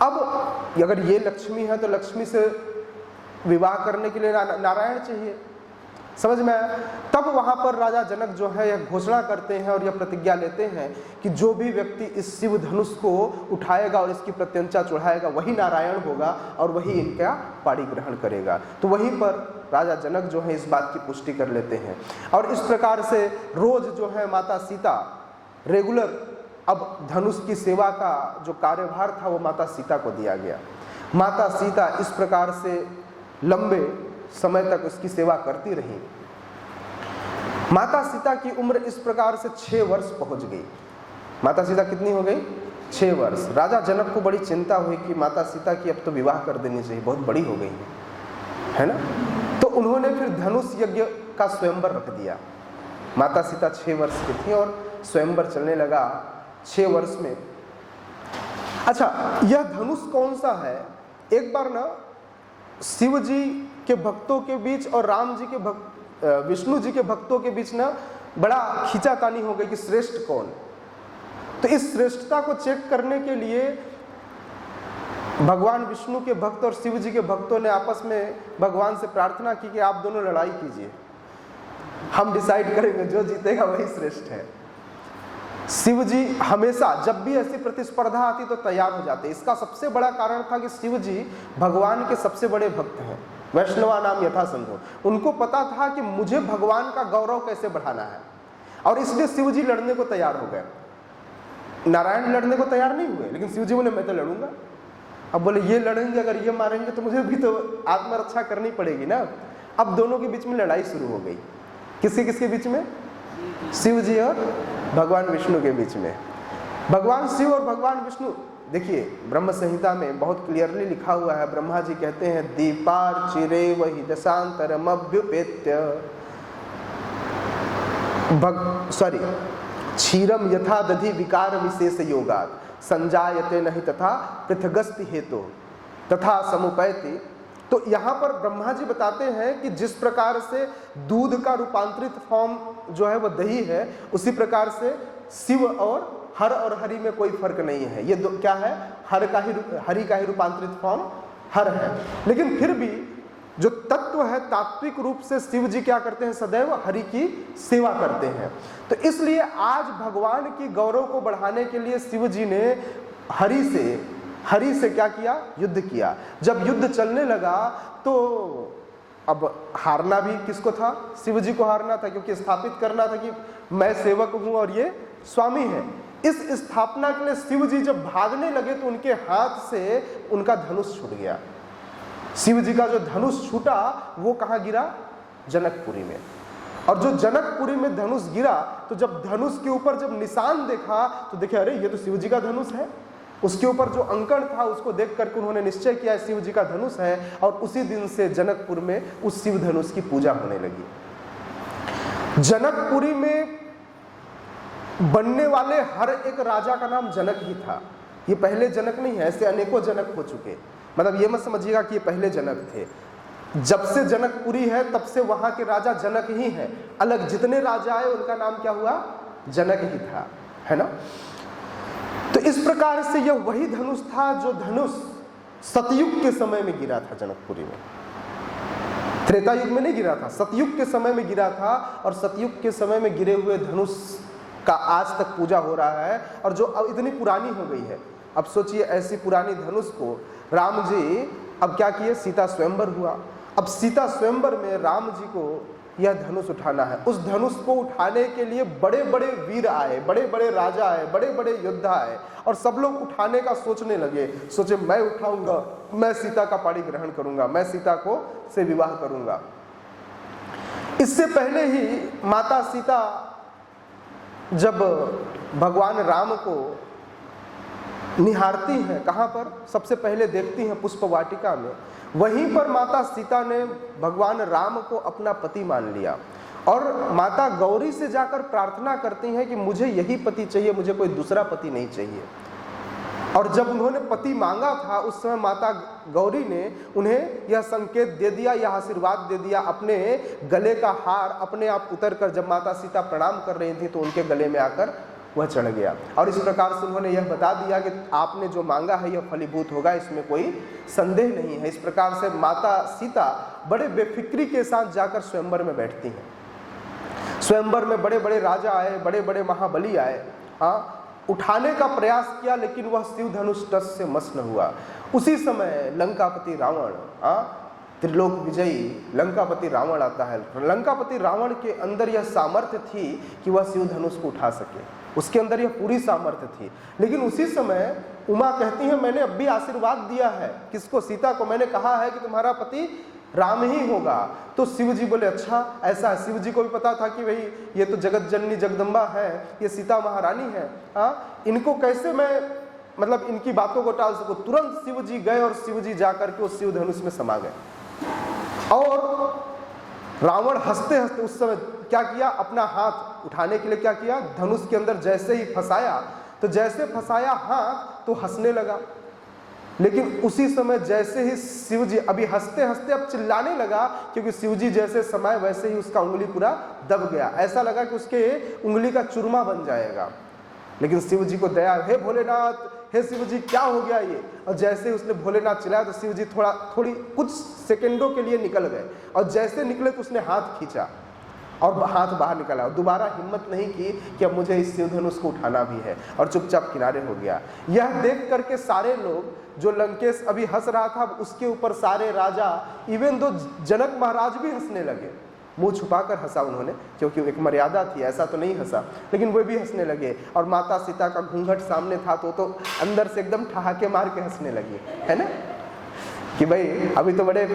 अब अगर ये लक्ष्मी है तो लक्ष्मी से विवाह करने के लिए नारायण चाहिए, समझ में आया। तब वहां पर राजा जनक जो है यह घोषणा करते हैं और यह प्रतिज्ञा लेते हैं कि जो भी व्यक्ति इस शिव धनुष को उठाएगा और इसकी प्रत्यंचा चढ़ाएगा वही नारायण होगा और वही इनका पाणी ग्रहण करेगा। तो वहीं पर राजा जनक जो है इस बात की पुष्टि कर लेते हैं और इस प्रकार से रोज जो है माता सीता रेगुलर, अब धनुष की सेवा का जो कार्यभार था वो माता सीता को दिया गया। माता सीता इस प्रकार से लंबे समय तक उसकी सेवा करती रही। माता सीता की उम्र इस प्रकार से 6 वर्ष पहुंच गई। माता सीता कितनी हो गई? 6 वर्ष। राजा जनक को बड़ी चिंता हुई कि माता सीता की अब तो विवाह कर देनी चाहिए, बहुत बड़ी हो गई है ना। तो उन्होंने फिर धनुष यज्ञ का स्वयंवर रख दिया। माता सीता 6 वर्ष की थी और स्वयंवर चलने लगा 6 वर्ष में। अच्छा, यह धनुष कौन सा है? एक बार ना शिव जी के भक्तों के बीच और राम जी के विष्णु जी के भक्तों के बीच ना बड़ा खींचातानी हो गई कि श्रेष्ठ कौन। तो इस श्रेष्ठता को चेक करने के लिए भगवान विष्णु के भक्त और शिव जी के भक्तों ने आपस में भगवान से प्रार्थना की कि आप दोनों लड़ाई कीजिए, हम डिसाइड करेंगे, जो जीतेगा वही श्रेष्ठ है। शिव जी हमेशा जब भी ऐसी प्रतिस्पर्धा आती तो तैयार हो जाते। इसका सबसे बड़ा कारण था कि शिव जी भगवान के सबसे बड़े भक्त हैं, वैष्णवा नाम यथा संतो। उनको पता था कि मुझे भगवान का गौरव कैसे बढ़ाना है और इसलिए शिव जी लड़ने को तैयार हो गए। नारायण लड़ने को तैयार नहीं हुए, लेकिन शिव जी बोले मैं तो लड़ूंगा। अब बोले ये लड़ेंगे, अगर ये मारेंगे तो मुझे भी तो आत्मरक्षा करनी पड़ेगी ना। अब दोनों के बीच में लड़ाई शुरू हो गई। किसके बीच में? शिव जी और भगवान विष्णु के बीच में। भगवान शिव और भगवान विष्णु, देखिए ब्रह्म संहिता में बहुत क्लियरली लिखा हुआ है। ब्रह्मा जी कहते हैं दीपार चिरे वही दशांतरमभ्युपेत्य क्षीरम यथा दधि विकार विशेष योगात संजायते नहीं तथा पृथगस्ति हेतु तथा समुपैति। तो यहाँ पर ब्रह्मा जी बताते हैं कि जिस प्रकार से दूध का रूपांतरित फॉर्म जो है वह दही है, उसी प्रकार से शिव और हर और हरि में कोई फर्क नहीं है। ये क्या है? हरि का ही रूपांतरित फॉर्म हर है। लेकिन फिर भी जो तत्व है तात्विक रूप से शिव जी क्या करते हैं, सदैव हरि की सेवा करते हैं। तो इसलिए आज भगवान की गौरव को बढ़ाने के लिए शिव जी ने हरि से क्या किया, युद्ध किया। जब युद्ध चलने लगा तो अब हारना भी किसको था, शिव जी को हारना था, क्योंकि स्थापित करना था कि मैं सेवक हूं और ये स्वामी है। इस स्थापना के लिए शिव जी जब भागने लगे तो उनके हाथ से उनका धनुष छूट गया। शिव जी का जो धनुष छूटा वो कहाँ गिरा, जनकपुरी में। और जो जनकपुरी में धनुष गिरा तो जब धनुष के ऊपर जब निशान देखा तो देखे अरे ये तो शिव जी का धनुष है। उसके ऊपर जो अंकन था उसको देख करके उन्होंने निश्चय किया शिव जी का धनुष है, और उसी दिन से जनकपुर में उस शिव धनुष की पूजा होने लगी। जनकपुरी में बनने वाले हर एक राजा का नाम जनक ही था। ये पहले जनक नहीं है, ऐसे अनेकों जनक हो चुके। मतलब ये मत समझिएगा कि ये पहले जनक थे। जब से जनकपुरी है तब से वहां के राजा जनक ही हैं। अलग जितने राजा आए उनका नाम क्या हुआ, जनक ही था, है ना। तो इस प्रकार से यह वही धनुष था जो धनुष सतयुग के समय में गिरा था जनकपुरी में। त्रेता युग में नहीं गिरा था, सतयुग के समय में गिरा था। और सतयुग के समय में गिरे हुए धनुष का आज तक पूजा हो रहा है, और जो अब इतनी पुरानी हो गई है। अब सोचिए ऐसी पुरानी धनुष को राम जी अब क्या किए, सीता स्वयंवर हुआ। अब सीता स्वयंवर में राम जी को यह धनुष उठाना है। उस धनुष को उठाने के लिए बड़े बड़े वीर आए, बड़े बड़े राजा आए, बड़े बड़े योद्धा आए, और सब लोग उठाने का सोचने लगे। सोचे मैं उठाऊंगा, मैं सीता का पाणी ग्रहण करूंगा, मैं सीता को से विवाह करूंगा। इससे पहले ही माता सीता जब भगवान राम को निहारती हैं, कहाँ पर सबसे पहले देखती हैं, पुष्प वाटिका में। वहीं पर माता सीता ने भगवान राम को अपना पति मान लिया, और माता गौरी से जाकर प्रार्थना करती हैं कि मुझे यही पति चाहिए, मुझे कोई दूसरा पति नहीं चाहिए। और जब उन्होंने पति मांगा था उस समय माता गौरी ने उन्हें यह संकेत दे दिया, यह आशीर्वाद दे दिया। अपने गले का हार अपने आप उतर कर जब माता सीता प्रणाम कर रही थी तो उनके गले में आकर वह चढ़ गया। और इस प्रकार से उन्होंने यह बता दिया कि आपने जो मांगा है यह फलीभूत होगा, इसमें कोई संदेह नहीं है। इस प्रकार से माता सीता बड़े बेफिक्री के साथ जाकर स्वयंवर में बैठती हैं। स्वयंवर में बड़े बड़े राजा आए, बड़े बड़े महाबली आए, उठाने का प्रयास किया, लेकिन वह शिव धनुष टस से मस न हुआ। उसी समय लंकापति रावण, त्रिलोक विजयी लंकापति रावण आता है। लंकापति रावण के अंदर यह सामर्थ्य थी कि वह शिव धनुष को उठा सके, उसके अंदर यह पूरी सामर्थ्य थी। लेकिन उसी समय उमा कहती है मैंने अब भी आशीर्वाद दिया है, किसको, सीता को। मैंने कहा है कि तुम्हारा पति राम ही होगा। तो शिव जी बोले अच्छा ऐसा है। शिव जी को भी पता था कि भाई ये तो जगत जननी जगदम्बा है, ये सीता महारानी है, इनको कैसे मैं मतलब इनकी बातों को टाल सकूं। तुरंत शिव जी गए और शिव जी जाकर के उस शिव धनुष में समा गए। और रावण हंसते हंसते उस समय क्या किया, अपना हाथ उठाने के लिए क्या किया, धनुष के अंदर जैसे ही फंसाया, तो जैसे फंसाया हाथ तो हंसने लगा। लेकिन उसी समय जैसे ही शिव जी अभी हंसते हंसते अब चिल्लाने लगा, क्योंकि शिव जी जैसे समाये वैसे ही उसका उंगली पूरा दब गया। ऐसा लगा कि उसके उंगली का चूरमा बन जाएगा। लेकिन शिव जी को दया, हे भोलेनाथ, हे शिव जी क्या हो गया ये। और जैसे ही उसने भोलेनाथ चिल्लाया तो शिव जी थोड़ी कुछ सेकंडों के लिए निकल गए, और जैसे निकले तो उसने हाथ खींचा और हाथ बाहर निकला। दोबारा हिम्मत नहीं की कि अब मुझे इस शिव धनुष को उठाना भी है, और चुपचाप किनारे हो गया। यह देख करके सारे लोग, जो लंकेश अभी हंस रहा था उसके ऊपर सारे राजा, इवन दो जनक महाराज भी हंसने लगे। मुंह छुपाकर हंसा उन्होंने, क्योंकि एक मर्यादा थी, ऐसा तो नहीं हंसा, लेकिन वे भी हंसने लगे। और माता सीता का घूंघट सामने था तो अंदर से एकदम ठहाके मार के हंसने लगी, है ना, कि भाई अभी तो बड़े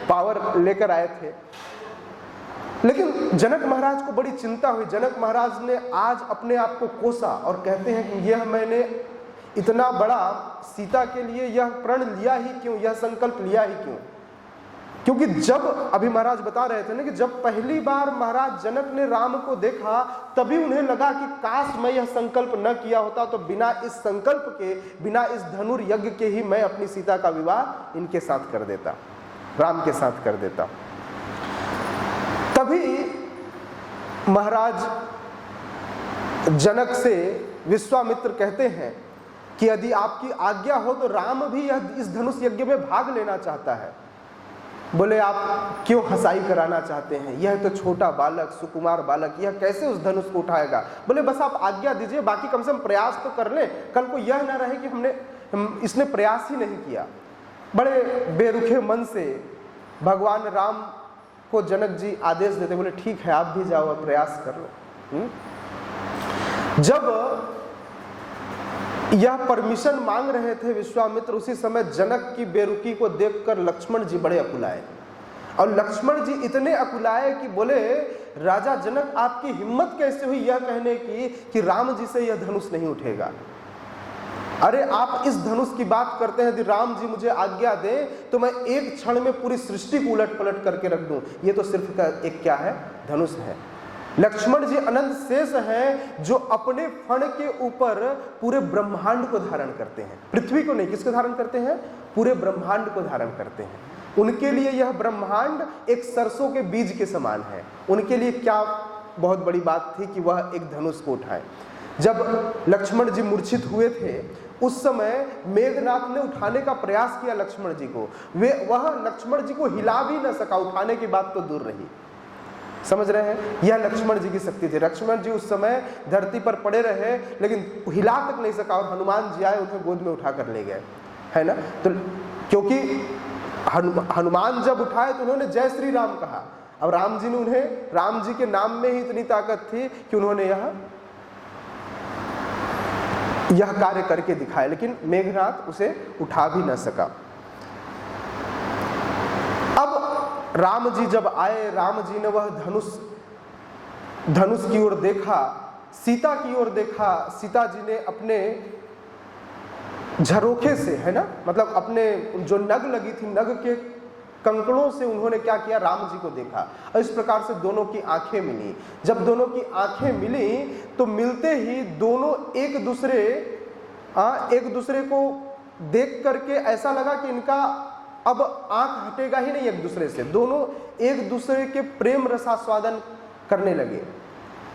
पावर लेकर आए थे। लेकिन जनक महाराज को बड़ी चिंता हुई। जनक महाराज ने आज अपने आप को कोसा और कहते हैं कि यह मैंने इतना बड़ा सीता के लिए यह प्रण लिया ही क्यों, यह संकल्प लिया ही क्यों। क्योंकि जब अभी महाराज बता रहे थे ना कि जब पहली बार महाराज जनक ने राम को देखा तभी उन्हें लगा कि काश मैं यह संकल्प न किया होता, तो बिना इस संकल्प के, बिना इस धनुर्यज्ञ के ही मैं अपनी सीता का विवाह इनके साथ कर देता, राम के साथ कर देता। तभी महाराज जनक से विश्वामित्र कहते हैं कि यदि आपकी आज्ञा हो तो राम भी इस धनुष यज्ञ में भाग लेना चाहता है। बोले आप क्यों हंसाई कराना चाहते हैं, यह तो छोटा बालक, सुकुमार बालक, यह कैसे उस धनुष को उठाएगा। बोले बस आप आज्ञा दीजिए, बाकी कम से कम प्रयास तो कर लें, कल को यह ना रहे कि इसने प्रयास ही नहीं किया। बड़े बेरुखे मन से भगवान राम को जनक जी आदेश देते, बोले ठीक है आप भी जाओ और प्रयास कर लो। जब यह परमिशन मांग रहे थे विश्वामित्र, उसी समय जनक की बेरुखी को देखकर लक्ष्मण जी बड़े अकुलाए, और लक्ष्मण जी इतने अकुलाए कि बोले राजा जनक आपकी हिम्मत कैसे हुई यह कहने की कि राम जी से यह धनुष नहीं उठेगा। अरे आप इस धनुष की बात करते हैं, यदि राम जी मुझे आज्ञा दें तो मैं एक क्षण में पूरी सृष्टि को उलट पलट करके रख दूं। ये तो सिर्फ एक क्या है, धनुष है। लक्ष्मण जी अनंत शेष हैं जो अपने फण के ऊपर पूरे ब्रह्मांड को धारण करते हैं, पृथ्वी को नहीं, किसको धारण करते हैं, पूरे ब्रह्मांड को धारण करते हैं। उनके लिए यह ब्रह्मांड एक सरसों के बीज के समान है। उनके लिए क्या बहुत बड़ी बात थी कि वह एक धनुष को उठाए। जब लक्ष्मण जी मूर्छित हुए थे उस समय मेघनाथ ने उठाने का प्रयास किया लक्ष्मण जी को, वह लक्ष्मण जी को हिला भी न सका, उठाने की बात तो दूर रही। समझ रहे हैं, यह लक्ष्मण जी की शक्ति थी। लक्ष्मण जी उस समय धरती पर पड़े रहे लेकिन हिला तक नहीं सका, और हनुमान जी आए उन्हें गोद में उठा कर ले गए, है ना। तो क्योंकि हनुमान जब उठाए तो उन्होंने जय श्री राम कहा, अब राम जी ने उन्हें, राम जी के नाम में ही इतनी ताकत थी कि उन्होंने यह कार्य करके दिखाया, लेकिन मेघनाथ उसे उठा भी न सका। अब राम जी जब आए, राम जी ने वह धनुष की ओर देखा, सीता की ओर देखा। सीता जी ने अपने झरोखे से, है ना, मतलब अपने जो नग लगी थी, नग के कंकड़ों से उन्होंने क्या किया, राम जी को देखा, और इस प्रकार से दोनों की आंखें मिली। जब दोनों की आंखें मिली तो मिलते ही दोनों एक दूसरे को देख करके ऐसा लगा कि इनका अब आंख हटेगा ही नहीं एक दूसरे से। दोनों एक दूसरे के प्रेम रसास्वादन करने लगे।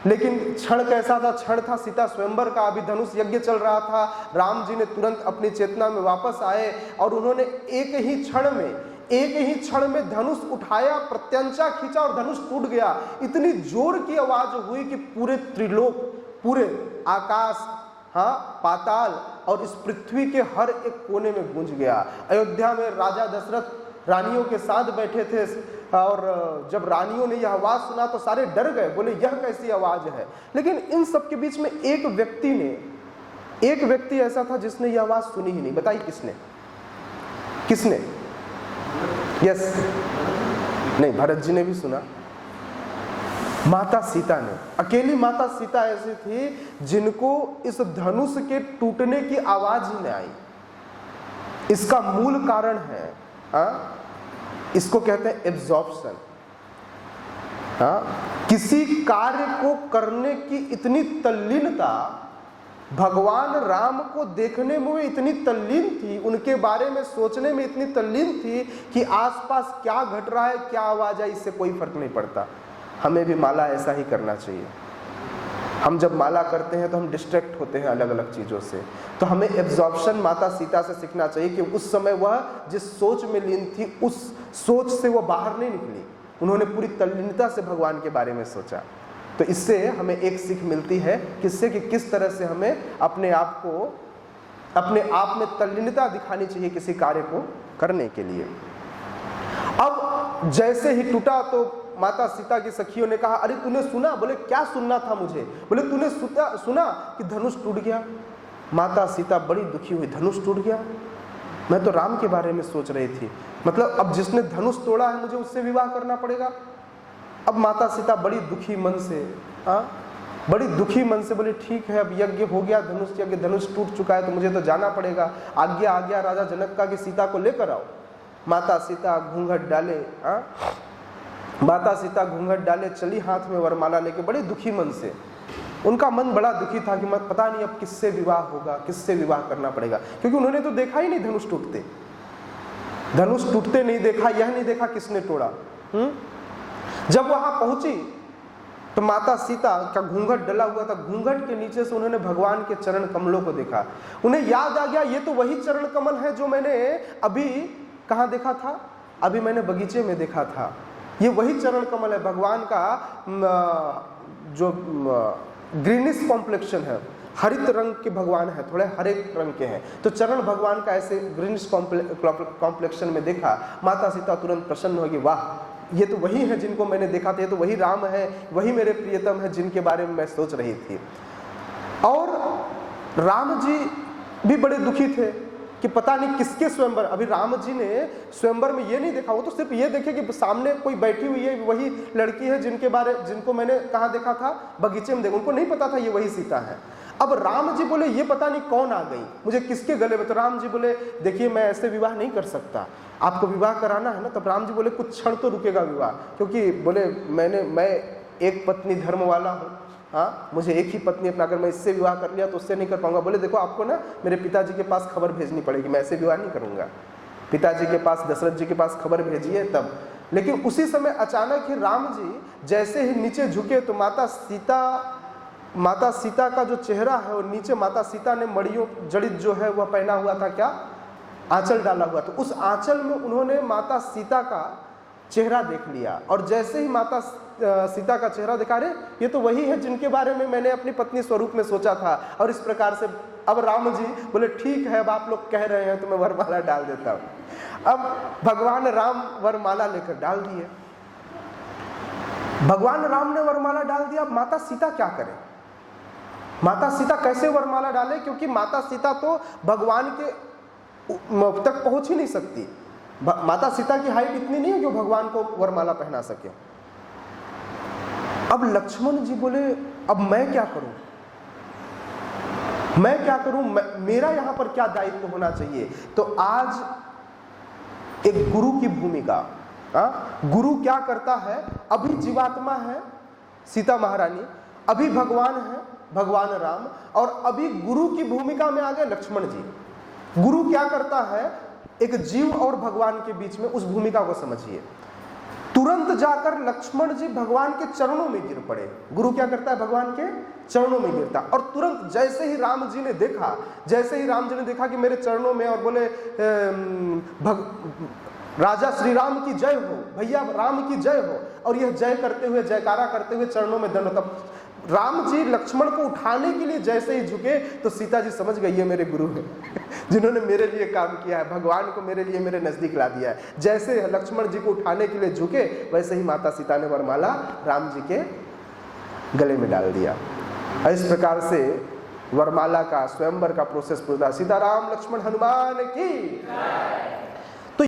लेकिन क्षण कैसा था, क्षण था सीता स्वयंवर का, अभी धनुष यज्ञ चल रहा था। राम जी ने तुरंत अपनी चेतना में वापस आए और उन्होंने एक ही क्षण में धनुष उठाया, प्रत्यंचा खींचा और धनुष टूट गया। इतनी जोर की आवाज हुई कि पूरे त्रिलोक, पूरे आकाश, पाताल और इस पृथ्वी के हर एक कोने में गूंज गया। अयोध्या में राजा दशरथ रानियों के साथ बैठे थे और जब रानियों ने यह आवाज सुना तो सारे डर गए, बोले यह कैसी आवाज है। लेकिन इन सब के बीच में एक व्यक्ति ऐसा था जिसने यह आवाज सुनी ही नहीं। बताइए किसने? यस, नहीं, भरत जी ने भी सुना, माता सीता ने। अकेली माता सीता ऐसी थी जिनको इस धनुष के टूटने की आवाज ही नहीं आई। इसका मूल कारण है, इसको कहते हैं एब्जॉर्प्शन। किसी कार्य को करने की इतनी तल्लीनता, भगवान राम को देखने में इतनी तल्लीन थी, उनके बारे में सोचने में इतनी तल्लीन थी कि आसपास क्या घट रहा है, क्या आवाज आई, इससे कोई फर्क नहीं पड़ता। हमें भी माला ऐसा ही करना चाहिए। हम जब माला करते हैं तो हम डिस्ट्रैक्ट होते हैं अलग अलग चीज़ों से, तो हमें एब्जॉर्प्शन माता सीता से सीखना चाहिए कि उस समय वह जिस सोच में लीन थी उस सोच से वह बाहर नहीं निकली। उन्होंने पूरी तल्लीनता से भगवान के बारे में सोचा। तो इससे हमें एक सीख मिलती है किससे कि किस तरह से हमें अपने आप में तल्लीनता दिखानी चाहिए किसी कार्य को करने के लिए। अब जैसे ही टूटा तो माता सीता की सखियों ने कहा, अरे तूने सुना? बोले क्या सुनना था मुझे? बोले तूने सुना कि धनुष टूट गया। माता सीता बड़ी दुखी हुई, धनुष टूट गया? मैं तो राम के बारे में सोच रही थी, मतलब अब जिसने धनुष तोड़ा है मुझे उससे विवाह करना पड़ेगा। अब माता सीता बड़ी दुखी मन से बोली, ठीक है, अब यज्ञ हो गया, धनुष टूट चुका है तो मुझे तो जाना पड़ेगा। आज्ञा राजा जनक का कि सीता को लेकर आओ। माता सीता घूंघट डाले चली, हाथ में वरमाला लेके, बड़ी दुखी मन से। उनका मन बड़ा दुखी था कि मैं पता नहीं अब किससे विवाह होगा, किससे विवाह करना पड़ेगा, क्योंकि उन्होंने तो देखा ही नहीं धनुष टूटते नहीं देखा, यह नहीं देखा किसने तोड़ा। जब वहां पहुंची तो माता सीता का घूंघट डला हुआ था, घूंघट के नीचे से उन्होंने भगवान के चरण कमलों को देखा। उन्हें याद आ गया, ये तो वही चरण कमल है जो मैंने अभी कहाँ देखा था, अभी मैंने बगीचे में देखा था। ये वही चरण कमल है, भगवान का जो ग्रीनिश कॉम्प्लेक्शन है, हरित रंग के भगवान है, थोड़े हरे रंग के हैं। तो चरण भगवान का ऐसे ग्रीनिश कॉम्प्लेक्शन में देखा, माता सीता तुरंत प्रसन्न होगी, वाह ये तो वही है जिनको मैंने देखा था, ये तो वही राम है, वही मेरे प्रियतम है जिनके बारे में मैं सोच रही थी। और राम जी भी बड़े दुखी थे कि पता नहीं किसके स्वयंवर। अभी राम जी ने स्वयंवर में ये नहीं देखा, वो तो सिर्फ ये देखे कि सामने कोई बैठी हुई है, वही लड़की है जिनको मैंने कहाँ देखा था, बगीचे में देखा। उनको नहीं पता था ये वही सीता है। अब राम जी बोले ये पता नहीं कौन आ गई, मुझे किसके गले में। तो राम जी बोले देखिए मैं ऐसे विवाह नहीं कर सकता, आपको विवाह कराना है ना। तब राम जी बोले कुछ क्षण तो रुकेगा विवाह, क्योंकि बोले मैं एक पत्नी धर्म वाला हूँ, हाँ मुझे एक ही पत्नी अपना, अगर मैं इससे विवाह कर लिया तो उससे नहीं कर पाऊंगा। बोले देखो आपको ना मेरे पिताजी के पास खबर भेजनी पड़ेगी, मैं ऐसे विवाह नहीं करूंगा। पिताजी के पास, दशरथ जी के पास खबर भेजिए तब। लेकिन उसी समय अचानक ही राम जी जैसे ही नीचे झुके तो माता सीता का जो चेहरा है और नीचे माता सीता ने मड़ियों जड़ित जो है वह पहना हुआ था, क्या आंचल डाला हुआ। तो उस आंचल में उन्होंने माता सीता का चेहरा देख लिया। और जैसे ही माता सीता का चेहरा देखा, अरे ये तो वही है जिनके बारे में मैंने अपनी पत्नी स्वरूप में सोचा था। और इस प्रकार से अब राम जी बोले ठीक है, अब आप लोग कह रहे हैं तो मैं वरमाला डाल देता हूं। अब भगवान राम वरमाला लेकर डाल दिए। भगवान राम ने वरमाला डाल दिया। अब माता सीता क्या करें, माता सीता कैसे वरमाला डाले, क्योंकि माता सीता तो भगवान के तक पहुंच ही नहीं सकती। माता सीता की हाइट इतनी नहीं है कि भगवान को वरमाला पहना सके। अब लक्ष्मण जी बोले अब मैं क्या करूं, मैं क्या करूं, मेरा यहां पर क्या दायित्व होना चाहिए। तो आज एक गुरु की भूमिका, गुरु क्या करता है, अभी जीवात्मा है सीता महारानी, अभी भगवान है भगवान राम, और अभी गुरु की भूमिका में आ गए लक्ष्मण जी। गुरु क्या करता है, एक जीव और भगवान के बीच में, उस भूमिका को समझिए। तुरंत जाकर लक्ष्मण जी भगवान के चरणों में गिर पड़े। गुरु क्या करता है, भगवान के चरणों में गिरता। और तुरंत जैसे ही राम जी ने देखा कि मेरे चरणों में, और बोले राजा श्री राम की जय हो, भैया राम की जय हो, और यह जय करते हुए, जयकारा करते हुए चरणों में दंड। तब राम जी लक्ष्मण को उठाने के लिए जैसे ही झुके तो सीता जी समझ गई ये मेरे गुरु हैं जिन्होंने मेरे लिए काम किया है, भगवान को मेरे लिए मेरे नजदीक ला दिया है। जैसे लक्ष्मण जी को उठाने के लिए झुके, वैसे ही माता सीता ने वरमाला राम जी के गले में डाल दिया। इस प्रकार से वरमाला का, स्वयंवर का प्रोसेस पूरा। सीताराम लक्ष्मण हनुमान की।